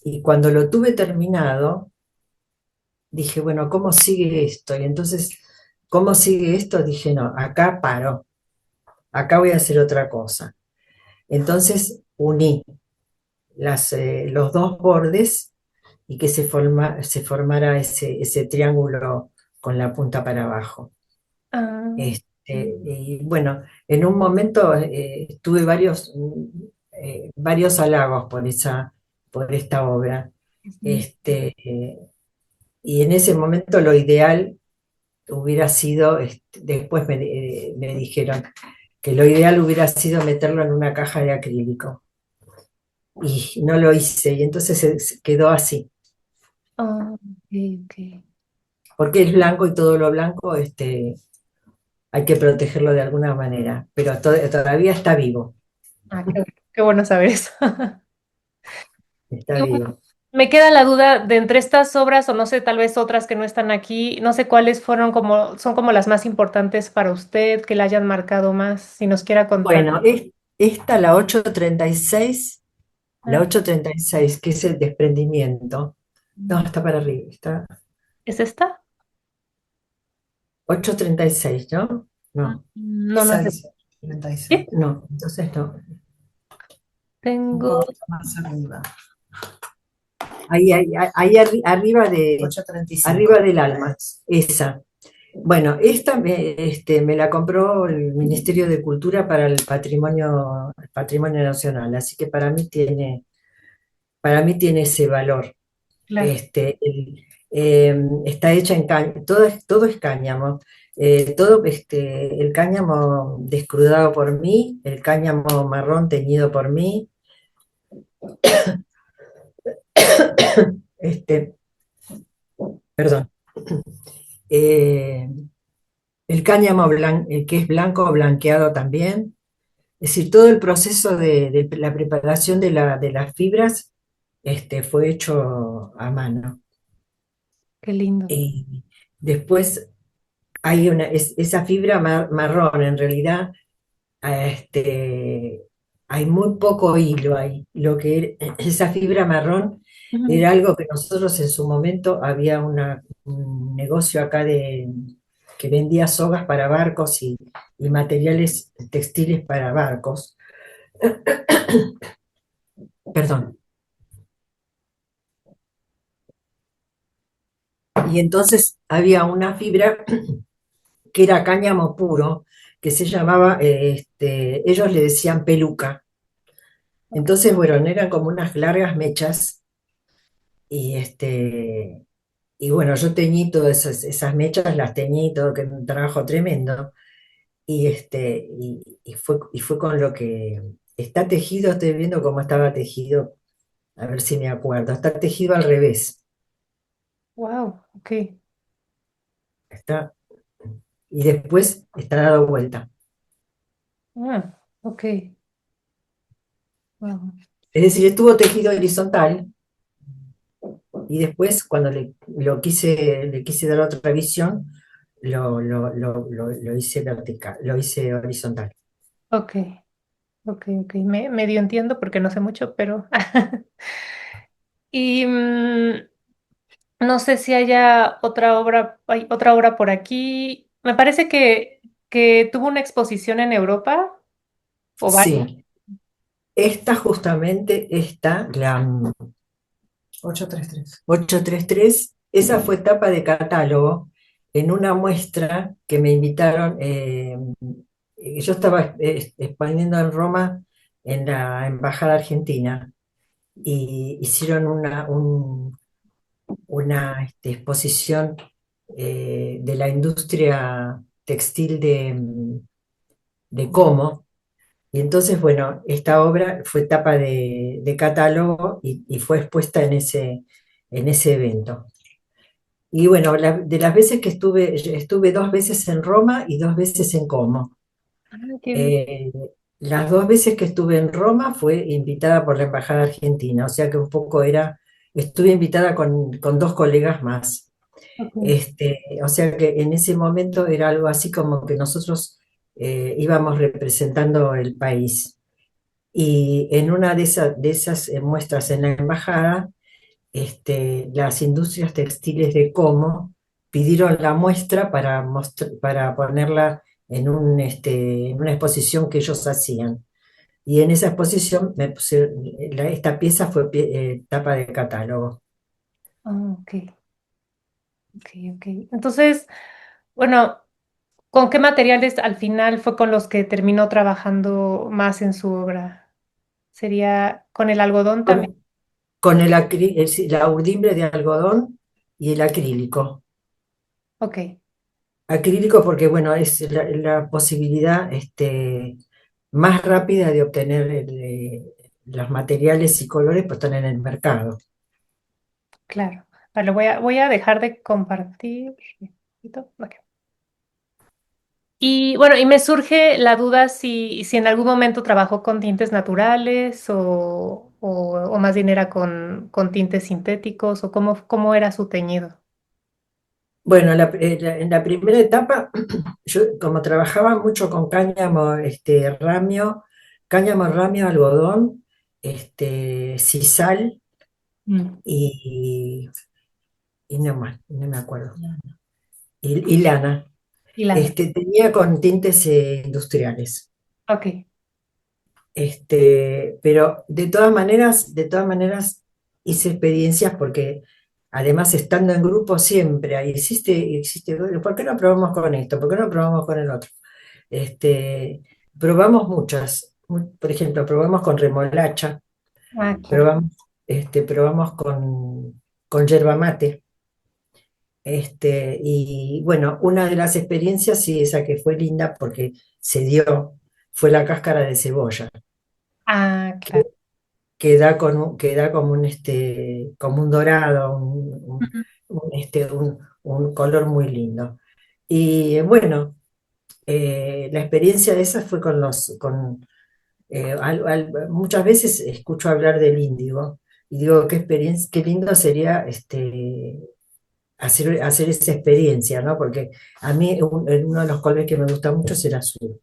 y cuando lo tuve terminado, dije, bueno, ¿cómo sigue esto? Y entonces, ¿cómo sigue esto? Dije, no, acá paro, acá voy a hacer otra cosa. Entonces uní los dos bordes y que se formara ese triángulo con la punta para abajo. Ah, Y bueno, en un momento tuve varios halagos por esta obra. sí. Y en ese momento lo ideal hubiera sido, después me dijeron que lo ideal hubiera sido meterlo en una caja de acrílico. Y no lo hice, y entonces se quedó así. Ah, ok, ok. Porque es blanco y todo lo blanco, hay que protegerlo de alguna manera, pero todavía está vivo, Ah, qué bueno saber eso. está Y bueno, vivo. me queda la duda de entre estas obras, o no sé, tal vez otras que no están aquí, no sé cuáles fueron como, son como las más importantes para usted, que la hayan marcado más, si nos quiera contar. Bueno, esta, la Ah, 836, que es el desprendimiento. No, está para arriba, está ¿es esta? 836, ¿no? No, No, no sé. 6, 36. ¿Sí? no, entonces no. Un Tengo. poquito más arriba. Ahí arriba arriba 835. del alma, esa. Bueno, esta me la compró el Ministerio de Cultura para el patrimonio nacional, así que para mí tiene ese valor. Claro. Está hecha en cáñamo, todo es cáñamo. El cáñamo descrudado por mí, el cáñamo marrón teñido por mí, este, perdón, eh, el cáñamo que es blanco blanqueado también. Es decir, todo el proceso de la preparación de las fibras fue hecho a mano. Qué lindo. Y después esa fibra marrón, en realidad, hay muy poco hilo ahí. Esa fibra marrón Ujú. era algo que nosotros en su momento había un negocio acá que vendía sogas para barcos y materiales textiles para barcos. Perdón. Y entonces había una fibra que era cáñamo puro, que se llamaba, ellos le decían peluca. Entonces, bueno, eran como unas largas mechas y bueno, yo teñí todas esas mechas, las teñí todo, que era un trabajo tremendo. Y fue con lo que está tejido, estoy viendo cómo estaba tejido, a ver si me acuerdo. Está tejido al revés. Wow, ok. Está, y después está dado vuelta. Ah, ok. Wow. Es decir, estuvo tejido horizontal. Y después, cuando le quise dar otra visión, lo hice vertical, lo hice horizontal. Ok, ok, ok. Medio entiendo porque no sé mucho, pero. Y no sé si haya otra obra, hay otra obra por aquí. Me parece que tuvo una exposición en Europa o varias. Sí, esta justamente, la 833. 833, esa fue tapa de catálogo en una muestra que me invitaron. Yo estaba expandiendo en Roma en la Embajada Argentina y hicieron una exposición de la industria textil de Como. Y entonces, bueno, esta obra fue tapa de catálogo y fue expuesta en ese evento. Y bueno, de las veces que estuve 2 veces en Roma y 2 veces en Como. Ah, qué bien. Eh, las 2 veces que estuve en Roma fue invitada por la Embajada Argentina, o sea que un poco estuve invitada con 2 colegas más. Ok. O sea que en ese momento era algo así como que nosotros íbamos representando el país. Y en una de esas muestras en la embajada, las industrias textiles de Como pidieron la muestra para ponerla en una exposición que ellos hacían. Y en esa exposición esta pieza fue tapa de catálogo. Ah, ok, ok, ok. Entonces, bueno, ¿con qué materiales al final fue con los que terminó trabajando más en su obra? ¿Sería con el algodón también? Con, con la urdimbre de algodón y el acrílico. Ok, Acrílico porque, bueno, es la posibilidad más rápida de obtener los materiales y colores, pues están en el mercado. claro. Vale, voy a dejar de compartir. Ok. Y bueno, y me surge la duda si en algún momento trabajó con tintes naturales o más bien era con tintes sintéticos o cómo era su teñido. Bueno, en la primera etapa, yo como trabajaba mucho con cáñamo, ramio, algodón, sisal Mm. y, y no más, no me acuerdo, y lana. Y lana. Tenía con tintes industriales. Ok, Pero de todas maneras hice experiencias porque además estando en grupo siempre ahí existe, "Bueno, ¿por qué no probamos con esto? ¿Por qué no probamos con el otro?". Este, Probamos muchas, por ejemplo, probamos con remolacha, ah, claro. probamos con yerba mate. Y bueno, una de las experiencias, sí, esa que fue linda porque se dio, fue la cáscara de cebolla, Ah, claro. que da como un dorado, Ujú. un color muy lindo. Y bueno, la experiencia de esa fue muchas veces escucho hablar del índigo y digo, qué experiencia, qué lindo sería hacer esa experiencia, ¿no? Porque a mí uno de los colores que me gusta mucho es el azul.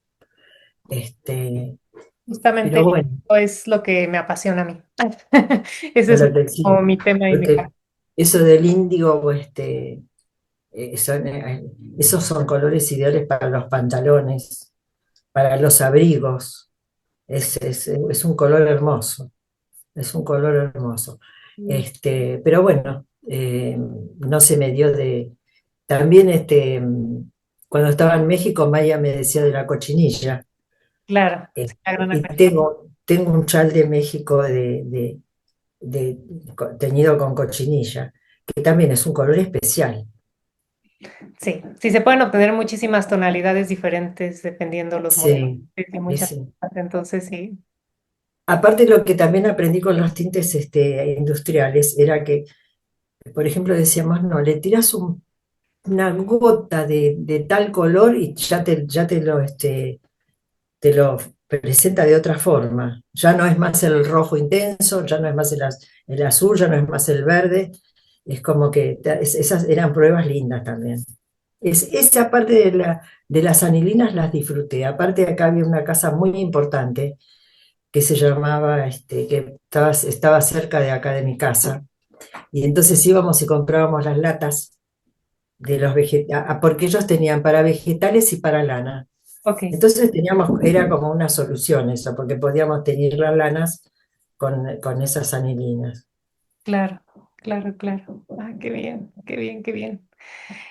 Este, Justamente pero bueno, es lo que me apasiona a mí. Ese con es la textil, como mi tema y mi porque eso del índigo, esos son colores ideales para los pantalones, para los abrigos. Es un color hermoso, es un color hermoso. pasión. Pero bueno, no se me dio de. También cuando estaba en México, Maya me decía de la cochinilla. Claro, sí, la gran Y acuario. tengo un chal de México teñido con cochinilla, que también es un color especial. Sí, sí, se pueden obtener muchísimas tonalidades diferentes dependiendo los modelos Sí, y muchas ese. cosas. Entonces, sí, Aparte, lo que también aprendí con los tintes industriales era que, por ejemplo, decíamos, no, le tiras una gota de tal color y ya te lo presenta de otra forma. Ya no es más el rojo intenso, ya no es más el azul, ya no es más el verde. Es como que esas eran pruebas lindas también. Esa parte de las anilinas las disfruté. Aparte, acá había una casa muy importante que se llamaba, que estaba cerca de acá de mi casa. Y entonces íbamos y comprábamos las latas de los vegetales, porque ellos tenían para vegetales y para lana. Ok, Entonces era como una solución eso, porque podíamos teñir las lanas con esas anilinas. claro, claro, claro. Ah, qué bien, qué bien, qué bien.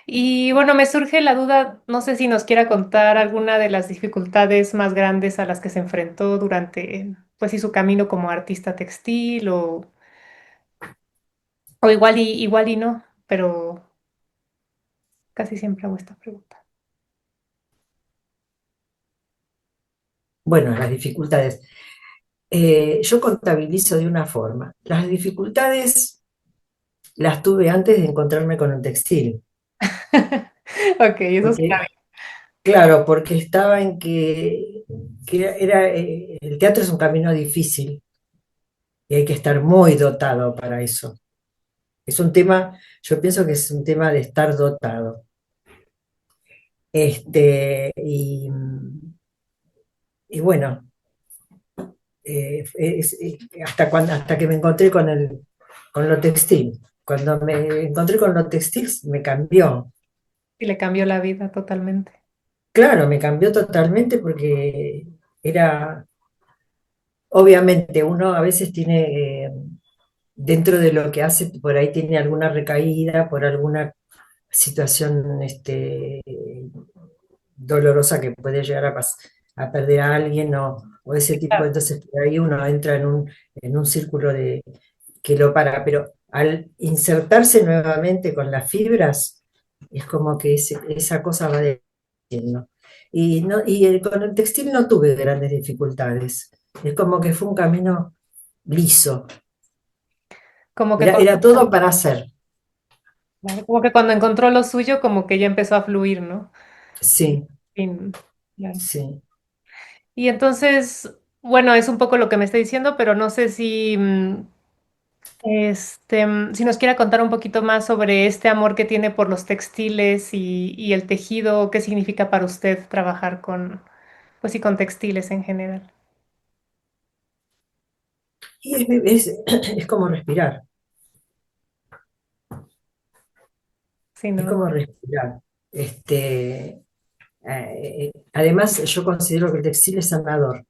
Y bueno, me surge la duda, no sé si nos quiera contar alguna de las dificultades más grandes a las que se enfrentó durante, pues, sí, su camino como artista textil o igual y no, pero casi siempre hago esta pregunta. Bueno, las dificultades. Yo contabilizo de una forma. Las dificultades las tuve antes de encontrarme con el textil. Ok, eso suena Porque, claro, porque estaba en el teatro es un camino difícil y hay que estar muy dotado para eso. Es un tema, yo pienso que es un tema de estar dotado. Y bueno, hasta que me encontré con lo textil. Cuando me encontré con lo textil, me cambió. y le cambió la vida totalmente. Claro, me cambió totalmente porque era, obviamente, uno a veces tiene, dentro de lo que hace, por ahí tiene alguna recaída, por alguna situación dolorosa que puede llegar a perder a alguien o ese tipo, Claro. entonces por ahí uno entra en un círculo que lo para, pero al insertarse nuevamente con las fibras, es como que esa cosa va diciendo. Con el textil no tuve grandes dificultades, es como que fue un camino liso, Como que era todo para hacer, como que cuando encontró lo suyo, como que ya empezó a fluir, ¿no? sí, Fin, claro. sí. Y entonces, bueno, es un poco lo que me está diciendo, pero no sé si, si nos quiera contar un poquito más sobre este amor que tiene por los textiles y el tejido, qué significa para usted trabajar con, pues sí, con textiles en general. Y es como respirar, Sí, es ¿no? como respirar. Además, yo considero que el textil es sanador.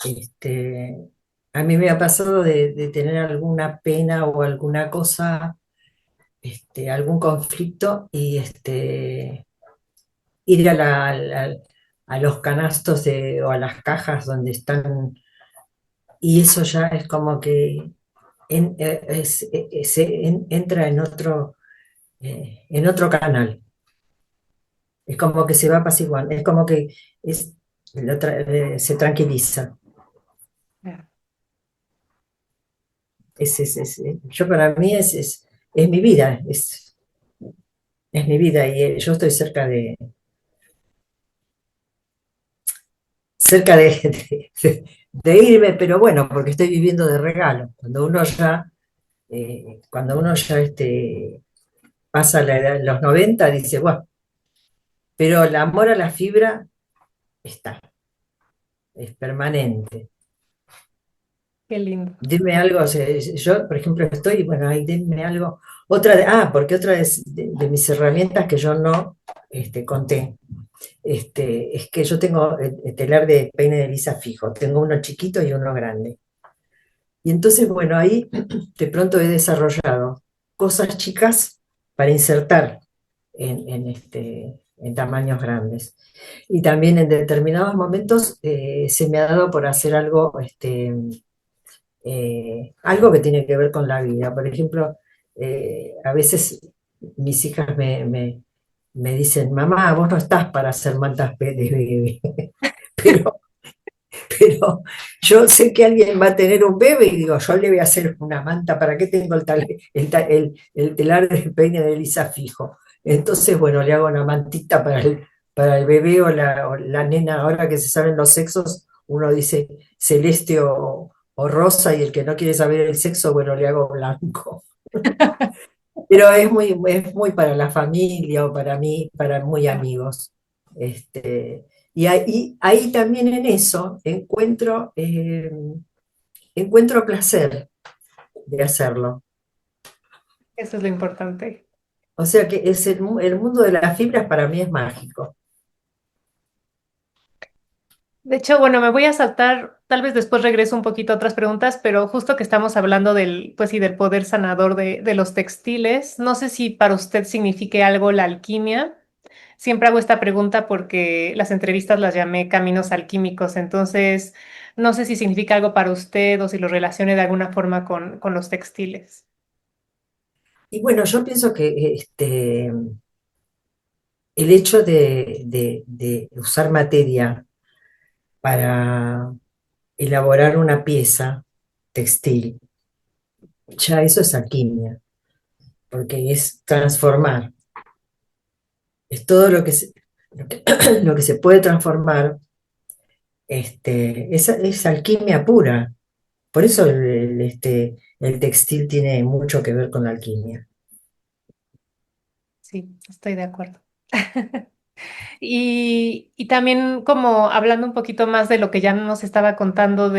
Este, a mí me ha pasado de tener alguna pena o alguna cosa, algún conflicto y ir a los canastos o a las cajas donde están, y eso ya es como que entra en otro canal. Es como que se va apaciguando, es como que es, se tranquiliza. Claro. Yo para mí es mi vida, es mi vida y yo estoy cerca de irme, pero bueno, porque estoy viviendo de regalo. Cuando uno ya pasa los 90 dice, bueno, pero el amor a la fibra está, es permanente. Qué lindo. Dime algo, o sea, yo, por ejemplo, bueno, ahí denme algo. Porque otra de mis herramientas que yo no conté, es que yo tengo el telar de peine de lisa fijo, tengo uno chiquito y uno grande. Y entonces, bueno, ahí de pronto he desarrollado cosas chicas para insertar en tamaños grandes. Y también en determinados momentos se me ha dado por hacer algo que tiene que ver con la vida. Por ejemplo, a veces mis hijas me dicen, mamá, vos no estás para hacer mantas de bebé, pero, pero yo sé que alguien va a tener un bebé y digo, yo le voy a hacer una manta, ¿para qué tengo el telar de peine de lisa fijo? Entonces, bueno, le hago una mantita para el bebé o la nena, ahora que se saben los sexos, uno dice celeste o rosa y el que no quiere saber el sexo, bueno, le hago blanco. Pero es muy para la familia o para mí, para muy Claro. amigos. Y ahí también en eso encuentro placer de hacerlo. Eso es lo importante. O sea que el mundo de las fibras para mí es mágico. De hecho, bueno, me voy a saltar, tal vez después regreso un poquito a otras preguntas, pero justo que estamos hablando del, pues sí, del poder sanador de los textiles, no sé si para usted signifique algo la alquimia. Siempre hago esta pregunta porque las entrevistas las llamé caminos alquímicos, entonces no sé si significa algo para usted o si lo relacione de alguna forma con los textiles. Y bueno, yo pienso que el hecho de usar materia para elaborar una pieza textil, ya eso es alquimia, porque es transformar, es todo lo que, lo que se puede transformar, es alquimia pura. Por eso el textil tiene mucho que ver con la alquimia. Sí, estoy de acuerdo. Y también como hablando un poquito más de lo que ya nos estaba contando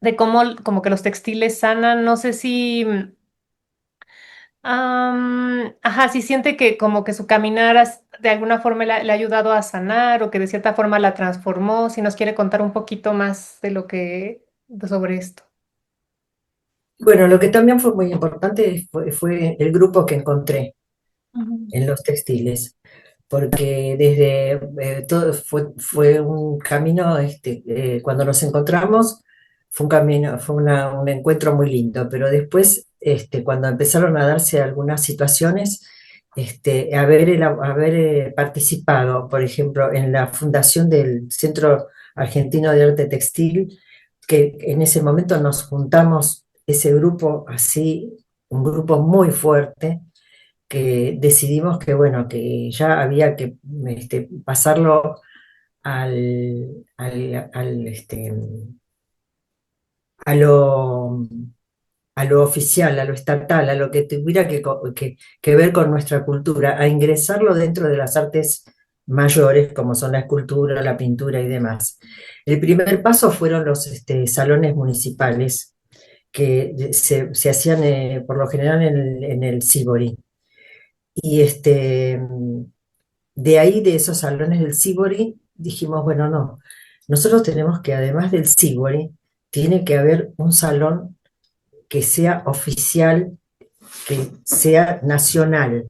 de cómo como que los textiles sanan, no sé si, ajá, si siente que como que su caminar de alguna forma le ha ayudado a sanar o que de cierta forma la transformó, si nos quiere contar un poquito más de lo sobre esto. Bueno, lo que también fue muy importante fue el grupo que encontré Ujú. en los textiles, porque desde todo fue un camino, cuando nos encontramos, fue un camino, un encuentro muy lindo, pero después, cuando empezaron a darse algunas situaciones, haber participado, por ejemplo, en la fundación del Centro Argentino de Arte Textil, que en ese momento nos juntamos ese grupo así, un grupo muy fuerte, que decidimos que, bueno, que ya había que pasarlo al, al- al, este, a lo, a lo oficial, a lo estatal, a lo que tuviera que ver con nuestra cultura, a ingresarlo dentro de las artes mayores, como son la escultura, la pintura y demás. El primer paso fueron los salones municipales que se hacían por lo general en el Sibori. Y de ahí, de esos salones del Sibori, dijimos, bueno, no, nosotros tenemos que, además del Sibori, tiene que haber un salón que sea oficial, que sea nacional,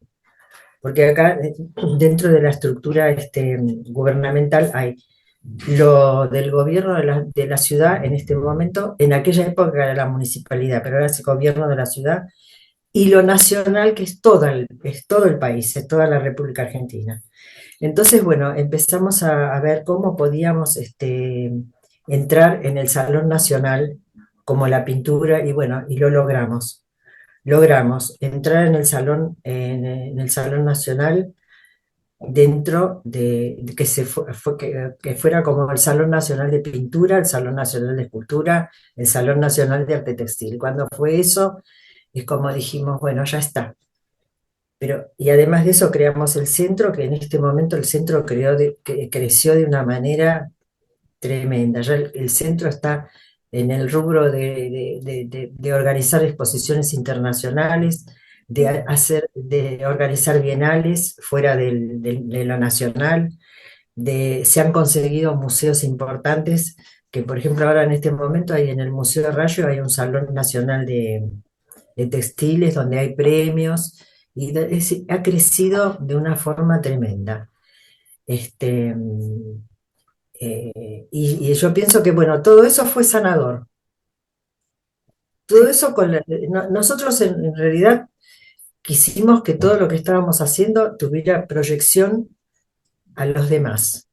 porque acá dentro de la estructura gubernamental hay lo del gobierno de la ciudad en este momento, en aquella época era la municipalidad, pero ahora es el gobierno de la ciudad, y lo nacional, que es todo el país, es toda la República Argentina. Entonces, bueno, empezamos a ver cómo podíamos entrar en el Salón Nacional como la pintura y bueno, y lo logramos. Logramos entrar en el Salón Nacional dentro de que, que fuera como el Salón Nacional de Pintura, el Salón Nacional de Escultura, el Salón Nacional de Arte Textil. Cuando fue eso, es como dijimos, bueno, ya está. Pero, y además de eso creamos el centro, que en este momento el centro que creció de una manera tremenda. Ya el centro está en el rubro de organizar exposiciones internacionales, de organizar bienales fuera de lo nacional, se han conseguido museos importantes, que por ejemplo ahora en este momento hay en el Museo de Rayo hay un Salón Nacional de Textiles donde hay premios y ha crecido de una forma tremenda. Este, y yo pienso que, bueno, todo eso fue sanador. Todo Sí, eso nosotros en realidad quisimos que todo lo que estábamos haciendo tuviera proyección a los demás,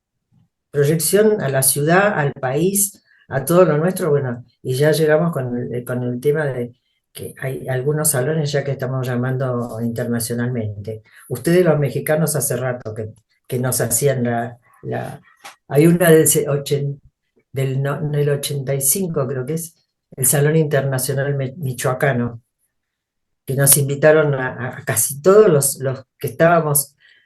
proyección a la ciudad, al país, a todo lo nuestro, bueno, y ya llegamos con el tema de que hay algunos salones ya que estamos llamando internacionalmente. Ustedes los mexicanos hace rato que nos hacían hay una del 85 creo que es, el Salón Internacional Michoacano, que nos invitaron a casi todos los que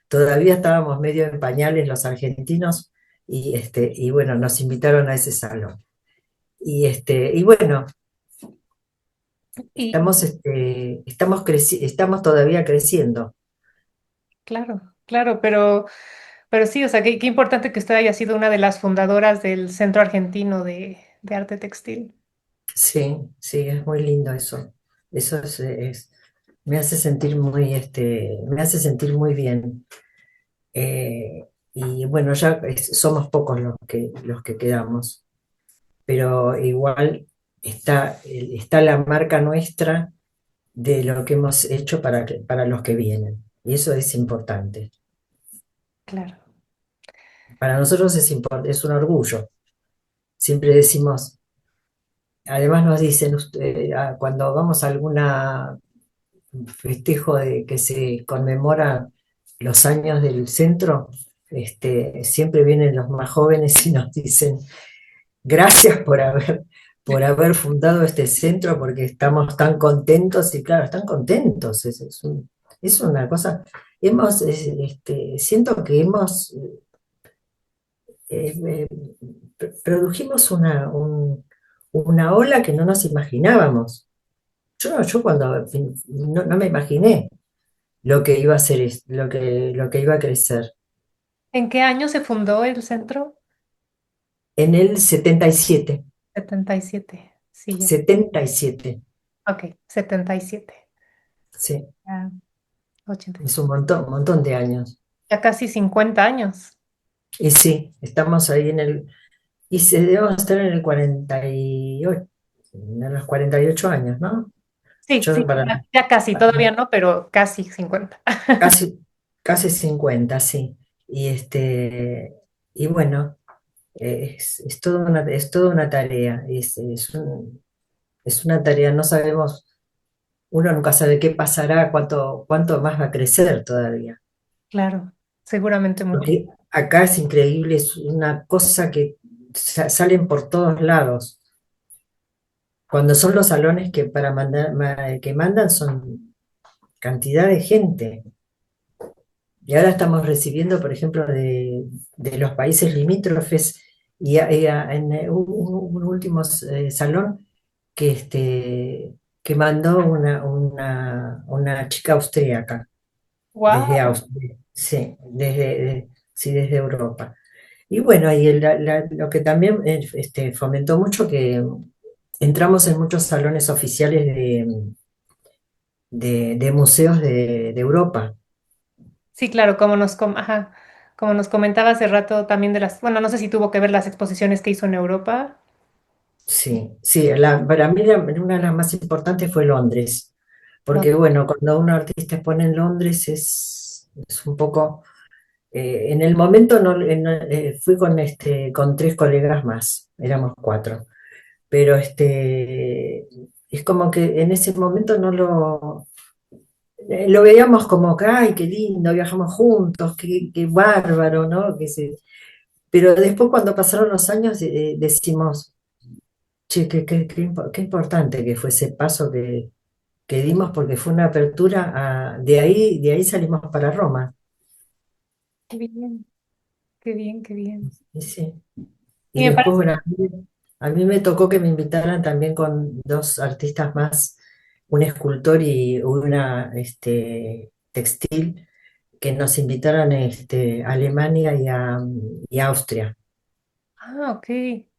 todavía estábamos medio en pañales los argentinos, y bueno, nos invitaron a ese salón. Y bueno, y estamos todavía creciendo. claro, claro, pero Pero sí, o sea, qué importante que usted haya sido una de las fundadoras del Centro Argentino de Arte Textil. Sí, sí, es muy lindo eso. Eso me hace sentir me hace sentir muy bien. Y bueno, ya somos pocos los que quedamos, pero igual está la marca nuestra de lo que hemos hecho para los que vienen. Y eso es importante. Claro. Para nosotros es un orgullo. Siempre decimos, además nos dicen, cuando vamos a alguna festejo de que se conmemora los años del centro, siempre vienen los más jóvenes y nos dicen, gracias por haber fundado este centro porque estamos tan contentos y claro, están contentos. Es una cosa, siento que eh, produjimos una ola que no nos imaginábamos. Yo cuando no me imaginé lo que iba a ser, lo que iba a crecer. ¿En qué año se fundó el centro? En el 77, 77. Sí, ya. 77, Ok, 77. sí, Ya, 80. es un montón de años. Ya casi 50 años. Y sí, estamos ahí y se debemos estar en el 48, en los 48 años, ¿no? Sí, Yo sí, para, ya casi, todavía no, pero casi 50. casi, casi 50, sí. Y y bueno, es toda una tarea, es una tarea, no sabemos, uno nunca sabe qué pasará, cuánto más va a crecer todavía. Claro, seguramente mucho. Porque acá es increíble, es una cosa que salen por todos lados. Cuando son los salones que para mandar, que mandan son cantidad de gente. Y ahora estamos recibiendo, por ejemplo, de los países limítrofes, en un último salón que mandó una chica austríaca, desde Wow, Austria, sí, sí, desde Europa. Y bueno, lo que también fomentó mucho que entramos en muchos salones oficiales de museos de Europa. sí, claro, ajá, como nos comentaba hace rato también de las, bueno, no sé si tuvo que ver las exposiciones que hizo en Europa. Sí, sí, para mí una de las más importantes fue Londres, No, porque bueno, cuando un artista expone en Londres es un poco, en el momento fui con tres colegas más, éramos cuatro, pero es como que en ese momento no lo veíamos como que, ay, qué lindo, viajamos juntos, qué bárbaro, ¿no? Pero después cuando pasaron los años decimos, che, qué importante que fue ese paso que dimos porque fue una apertura de ahí salimos para Roma. qué bien, qué bien, qué bien. Y sí. Y Y me después, parece, bueno, a mí me tocó que me invitaran también con dos artistas más, un escultor y una textil, que nos invitaran a Alemania y a Austria. ok,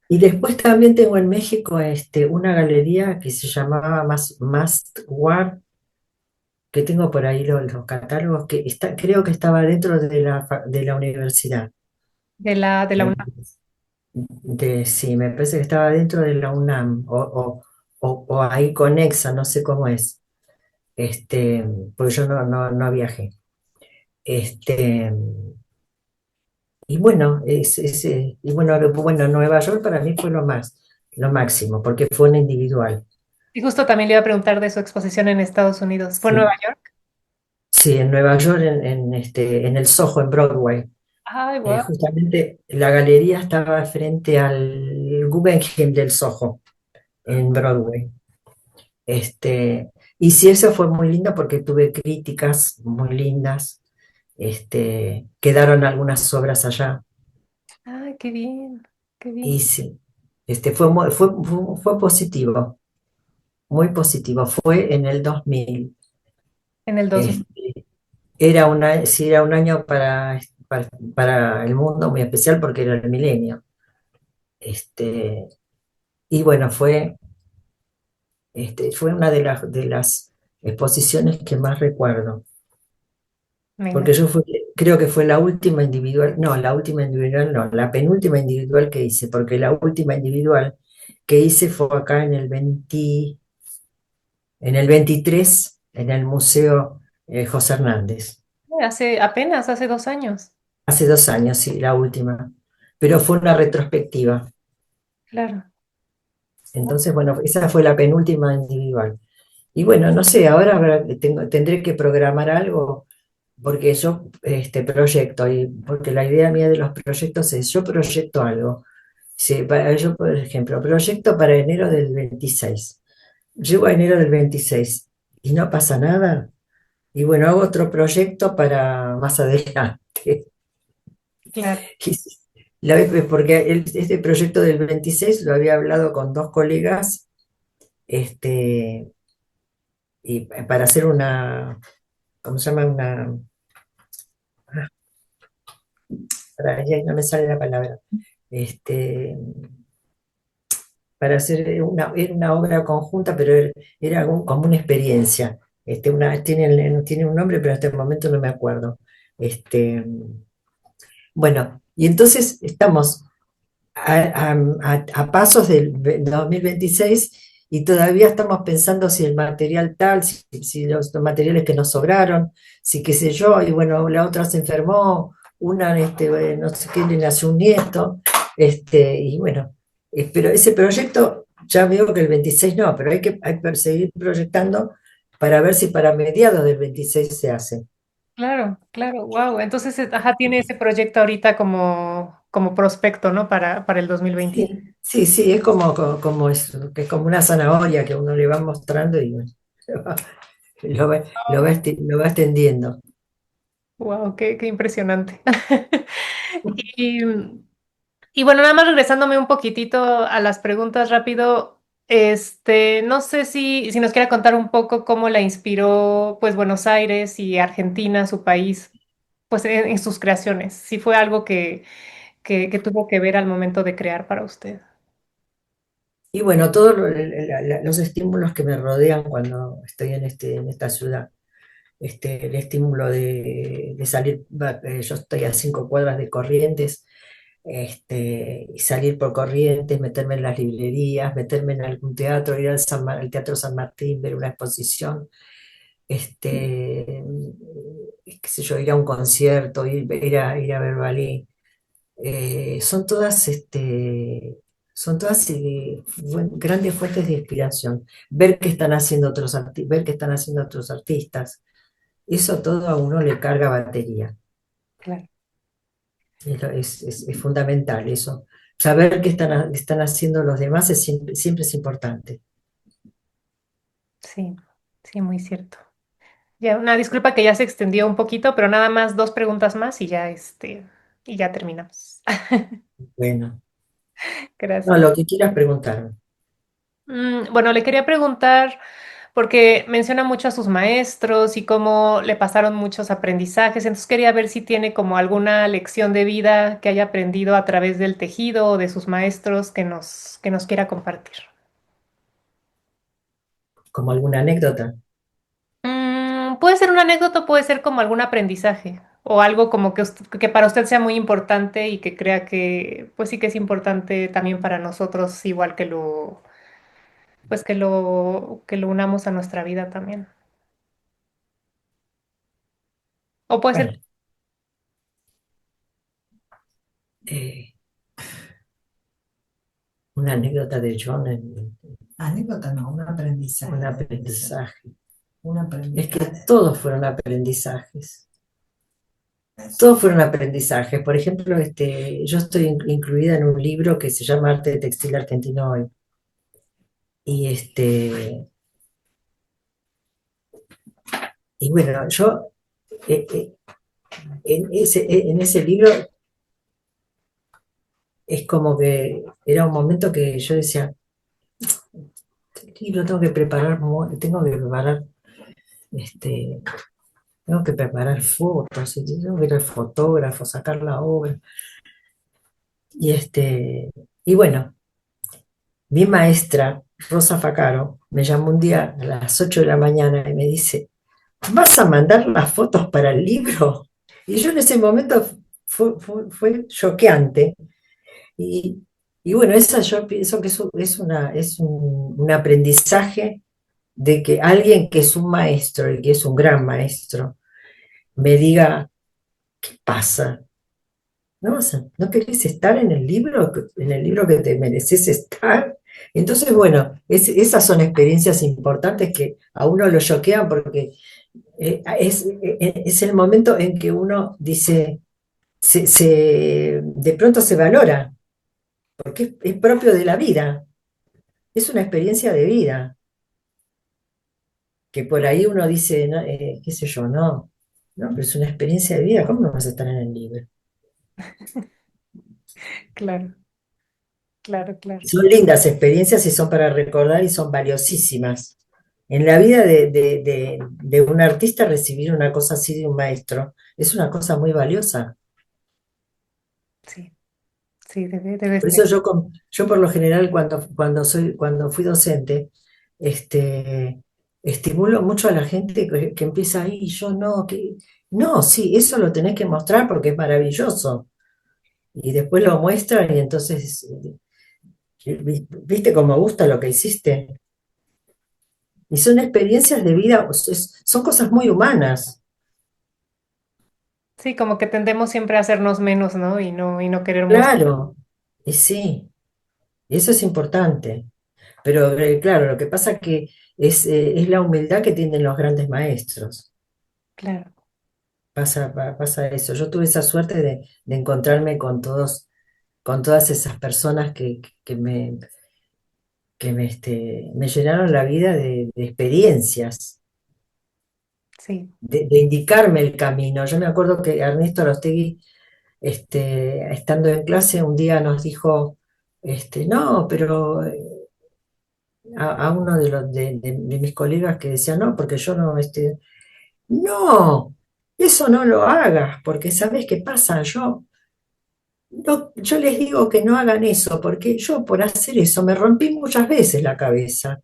Y después también tengo en México una galería que se llamaba Must War, que tengo por ahí los catálogos, creo que estaba dentro de la universidad. de la Me- UNAM. sí, me parece que estaba dentro de la UNAM o ahí conexa, no sé cómo es, porque yo no viajé. Este, y bueno, bueno, Nueva York para mí fue lo máximo, porque fue un individual. Y justo también le iba a preguntar de su exposición en Estados Unidos. ¿Fue en Nueva Sí, York? sí, en Nueva York, en el Soho, en Broadway. Ay, wow. Justamente la galería estaba frente al Guggenheim del Soho, en Broadway. Y sí, eso fue muy lindo porque tuve críticas muy lindas. Quedaron algunas obras allá. Ay, qué bien, qué Y bien. sí, fue positivo, muy positivo. Fue en el 2000. En el 2000. Este, sí, era un año para el mundo muy especial porque era el milenio. Este, y bueno, fue una de las exposiciones que más recuerdo, Me porque imagino. creo que fue la última individual, no, la última individual no, la penúltima individual que hice, porque la última individual que hice fue acá en el 23 en el Museo José Hernández. Apenas hace 2 años. Hace 2 años, sí, la última, pero fue una retrospectiva. Claro. Entonces, bueno, esa fue la penúltima individual. Y bueno, no sé, ahora tendré que programar algo porque yo proyecto, y porque la idea mía de los proyectos es, yo proyecto algo. Sí, yo, por ejemplo, proyecto para enero del 26. Llego a enero del 26 y no pasa nada. Y bueno, hago otro proyecto para más adelante. Claro. Y sí, porque este proyecto del 26 lo había hablado con dos colegas, este, y para hacer ¿cómo se llama? Ya no me sale la palabra, este, para hacer era una obra conjunta, pero era como una experiencia. Tiene un nombre, pero hasta el momento no me acuerdo. Este, bueno, y entonces estamos a pasos del 2026 y todavía estamos pensando si el material tal, si los materiales que nos sobraron, si qué sé yo, y bueno, la otra se enfermó, una, no sé qué, le nació un nieto, y bueno, pero ese proyecto ya veo que el 26 no, pero hay que seguir proyectando para ver si para mediados del 26 se hace. Claro, claro, wow. Entonces, ajá, tiene ese proyecto ahorita como prospecto, ¿no? Para el 2020. Sí, sí, sí, es que es como una zanahoria que uno le va mostrando y bueno, lo va extendiendo. Wow, qué impresionante. Y, y bueno, nada más regresándome un poquitito a las preguntas rápido, no sé si nos quiera contar un poco cómo la inspiró, pues, Buenos Aires y Argentina, su país, pues, en sus creaciones. Si fue algo que tuvo que ver al momento de crear para usted. Y bueno, todos los estímulos que me rodean cuando estoy en esta ciudad, el estímulo de salir, yo estoy a 5 cuadras de Corrientes, y salir por Corrientes, meterme en las librerías, meterme en algún teatro, ir al Teatro San Martín, ver una exposición, qué sé yo, ir a un concierto, ir a ver ballet. Son todas grandes fuentes de inspiración. Ver qué están haciendo otros artistas, eso todo a uno le carga batería. Claro, Es fundamental eso. Saber qué están haciendo los demás siempre es importante. sí, sí, muy cierto. Ya, una disculpa que ya se extendió un poquito, pero nada más dos preguntas más y ya terminamos. Bueno, no, Gracias. lo que quieras preguntarme. Bueno, le quería preguntar, porque menciona mucho a sus maestros y cómo le pasaron muchos aprendizajes, entonces quería ver si tiene como alguna lección de vida que haya aprendido a través del tejido o de sus maestros que nos quiera compartir. Como alguna anécdota. Puede ser una anécdota, puede ser como algún aprendizaje o algo como que para usted sea muy importante y que crea que, pues sí que es importante también para nosotros, igual pues que lo unamos a nuestra vida también. O puede ser, Bueno, eh, una anécdota de John, Anécdota no, un aprendizaje. un aprendizaje. Un Es que aprendizaje. todos fueron aprendizajes. Todos fueron aprendizajes. Por ejemplo, yo estoy incluida en un libro que se llama Arte Textil Argentino Hoy. Y, y bueno, yo en ese libro es como que era un momento que yo decía, este libro tengo que preparar, este, tengo que preparar fotos, y tengo que ir al fotógrafo, sacar la obra. Y, y bueno, mi maestra, Rosa Facaro, me llamó un día a las 8 de la mañana y me dice, ¿vas a mandar las fotos para el libro? Y yo en ese momento fue choqueante. Y, y bueno, esa yo pienso que es un aprendizaje de que alguien que es un maestro y que es un gran maestro me diga, ¿qué pasa? ¿No querés estar en el libro que te mereces estar? Entonces, bueno, esas son experiencias importantes que a uno lo choquean porque es el momento en que uno dice, de pronto se valora, porque es propio de la vida, es una experiencia de vida, que por ahí uno dice, no, qué sé yo, no, pero es una experiencia de vida, ¿cómo no vas a estar en el libro? Claro, claro, claro. Son lindas experiencias y son para recordar y son valiosísimas. En la vida de un artista recibir una cosa así de un maestro es una cosa muy valiosa. Sí, sí, debe Por eso ser. yo por lo general cuando fui docente, este, estimulo mucho a la gente que empieza ahí y yo no, no, sí, eso lo tenés que mostrar porque es maravilloso. Y después lo muestran y entonces, ¿viste cómo gusta lo que hiciste? Y son experiencias de vida, son cosas muy humanas. Sí, como que tendemos siempre a hacernos menos, ¿no? Y no querer mostrar. Claro, y sí, eso es importante. Pero claro, lo que pasa que es la humildad que tienen los grandes maestros. Claro, Pasa eso. Yo tuve esa suerte de encontrarme con todas esas personas que me llenaron la vida de experiencias, sí, de indicarme el camino. Yo me acuerdo que Ernesto Arostegui, estando en clase, un día nos dijo, no, pero a uno de mis colegas que decía, no, porque yo no, no, eso no lo hagas, porque ¿sabes qué pasa? Yo les digo que no hagan eso, porque yo por hacer eso me rompí muchas veces la cabeza.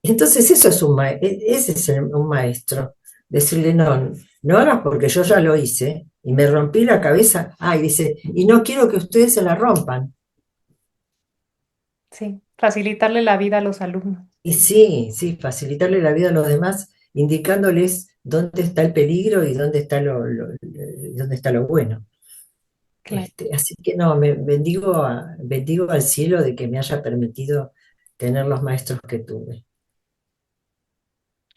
Entonces eso es ese es un maestro. Decirle, no, no hagas porque yo ya lo hice y me rompí la cabeza. Ah, y dice, y no quiero que ustedes se la rompan. sí. Facilitarle la vida a los alumnos. Y sí, sí, facilitarle la vida a los demás, indicándoles dónde está el peligro y dónde está lo bueno. Claro. Así que no, bendigo al cielo de que me haya permitido tener los maestros que tuve.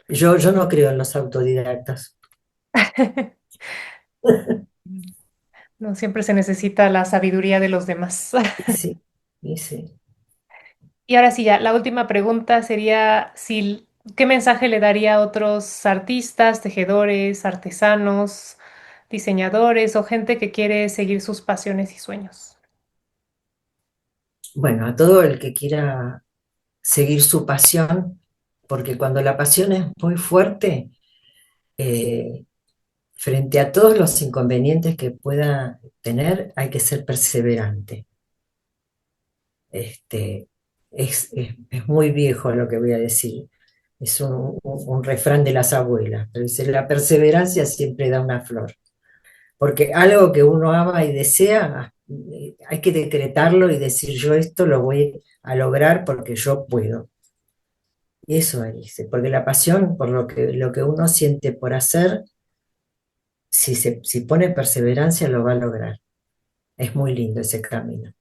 Yo no creo en los autodidactas. No siempre se necesita la sabiduría de los demás. Y sí, y sí. Y ahora sí, ya, la última pregunta sería si, ¿qué mensaje le daría a otros artistas, tejedores, artesanos, diseñadores o gente que quiere seguir sus pasiones y sueños? Bueno, a todo el que quiera seguir su pasión, porque cuando la pasión es muy fuerte, eh, frente a todos los inconvenientes que pueda tener, hay que ser perseverante. Este, es muy viejo lo que voy a decir. Es un refrán de las abuelas, pero dice, la perseverancia siempre da una flor. Porque algo que uno ama y desea, hay que decretarlo y decir, yo esto lo voy a lograr porque yo puedo. Y eso dice, porque la pasión por lo que uno siente por hacer, si pone perseverancia, lo va a lograr. Es muy lindo ese camino.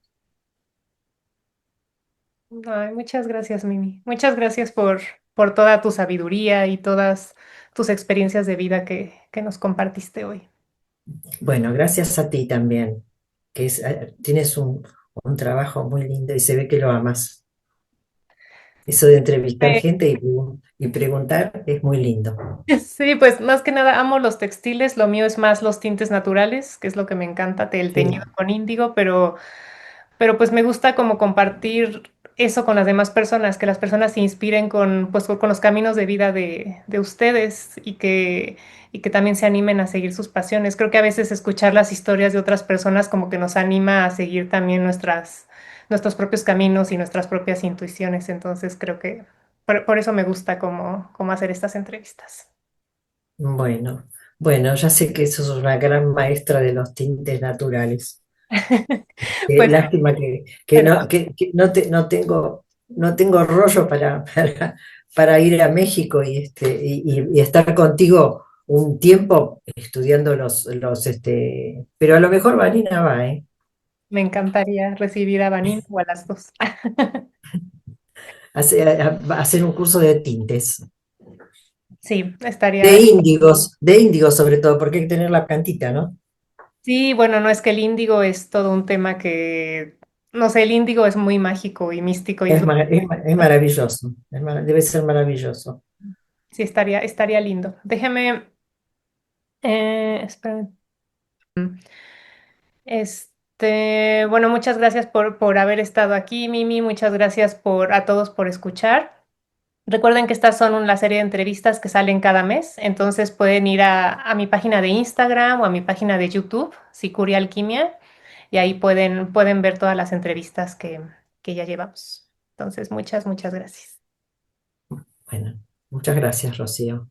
Ay, muchas gracias, Mimi. Muchas gracias por toda tu sabiduría y todas tus experiencias de vida que nos compartiste hoy. Bueno, gracias a ti también, que tienes un trabajo muy lindo y se ve que lo amas. Eso de entrevistar Eh, gente y preguntar es muy lindo. Sí, pues más que nada amo los textiles, lo mío es más los tintes naturales, que es lo que me encanta, el teñido Sí, con índigo, pero pues me gusta como compartir eso con las demás personas, que las personas se inspiren con, pues, con los caminos de vida de ustedes y que también se animen a seguir sus pasiones. Creo que a veces escuchar las historias de otras personas como que nos anima a seguir también nuestros propios caminos y nuestras propias intuiciones. Entonces creo que por eso me gusta cómo hacer estas entrevistas. Bueno, bueno, ya sé que sos una gran maestra de los tintes naturales. Pues Lástima que no tengo, no tengo rollo para ir a México y estar contigo un tiempo estudiando pero a lo mejor Vanina va, ¿eh? me encantaría recibir a Vanina o a las dos. Hacer un curso de tintes, Sí, estaría. de índigos sobre todo, porque hay que tener la plantita, ¿no? Sí, bueno, no es que el índigo es todo un tema que, no sé, el índigo es muy mágico y místico y es Es maravilloso, debe ser maravilloso. sí, estaría lindo. Déjeme, esperen. Bueno, muchas gracias por haber estado aquí, Mimi. Muchas gracias a todos por escuchar. Recuerden que estas son una serie de entrevistas que salen cada mes, entonces pueden ir a mi página de Instagram o a mi página de YouTube, Sicuria Alquimia, y ahí pueden ver todas las entrevistas que ya llevamos. Entonces, muchas gracias. Bueno, muchas gracias, Rocío.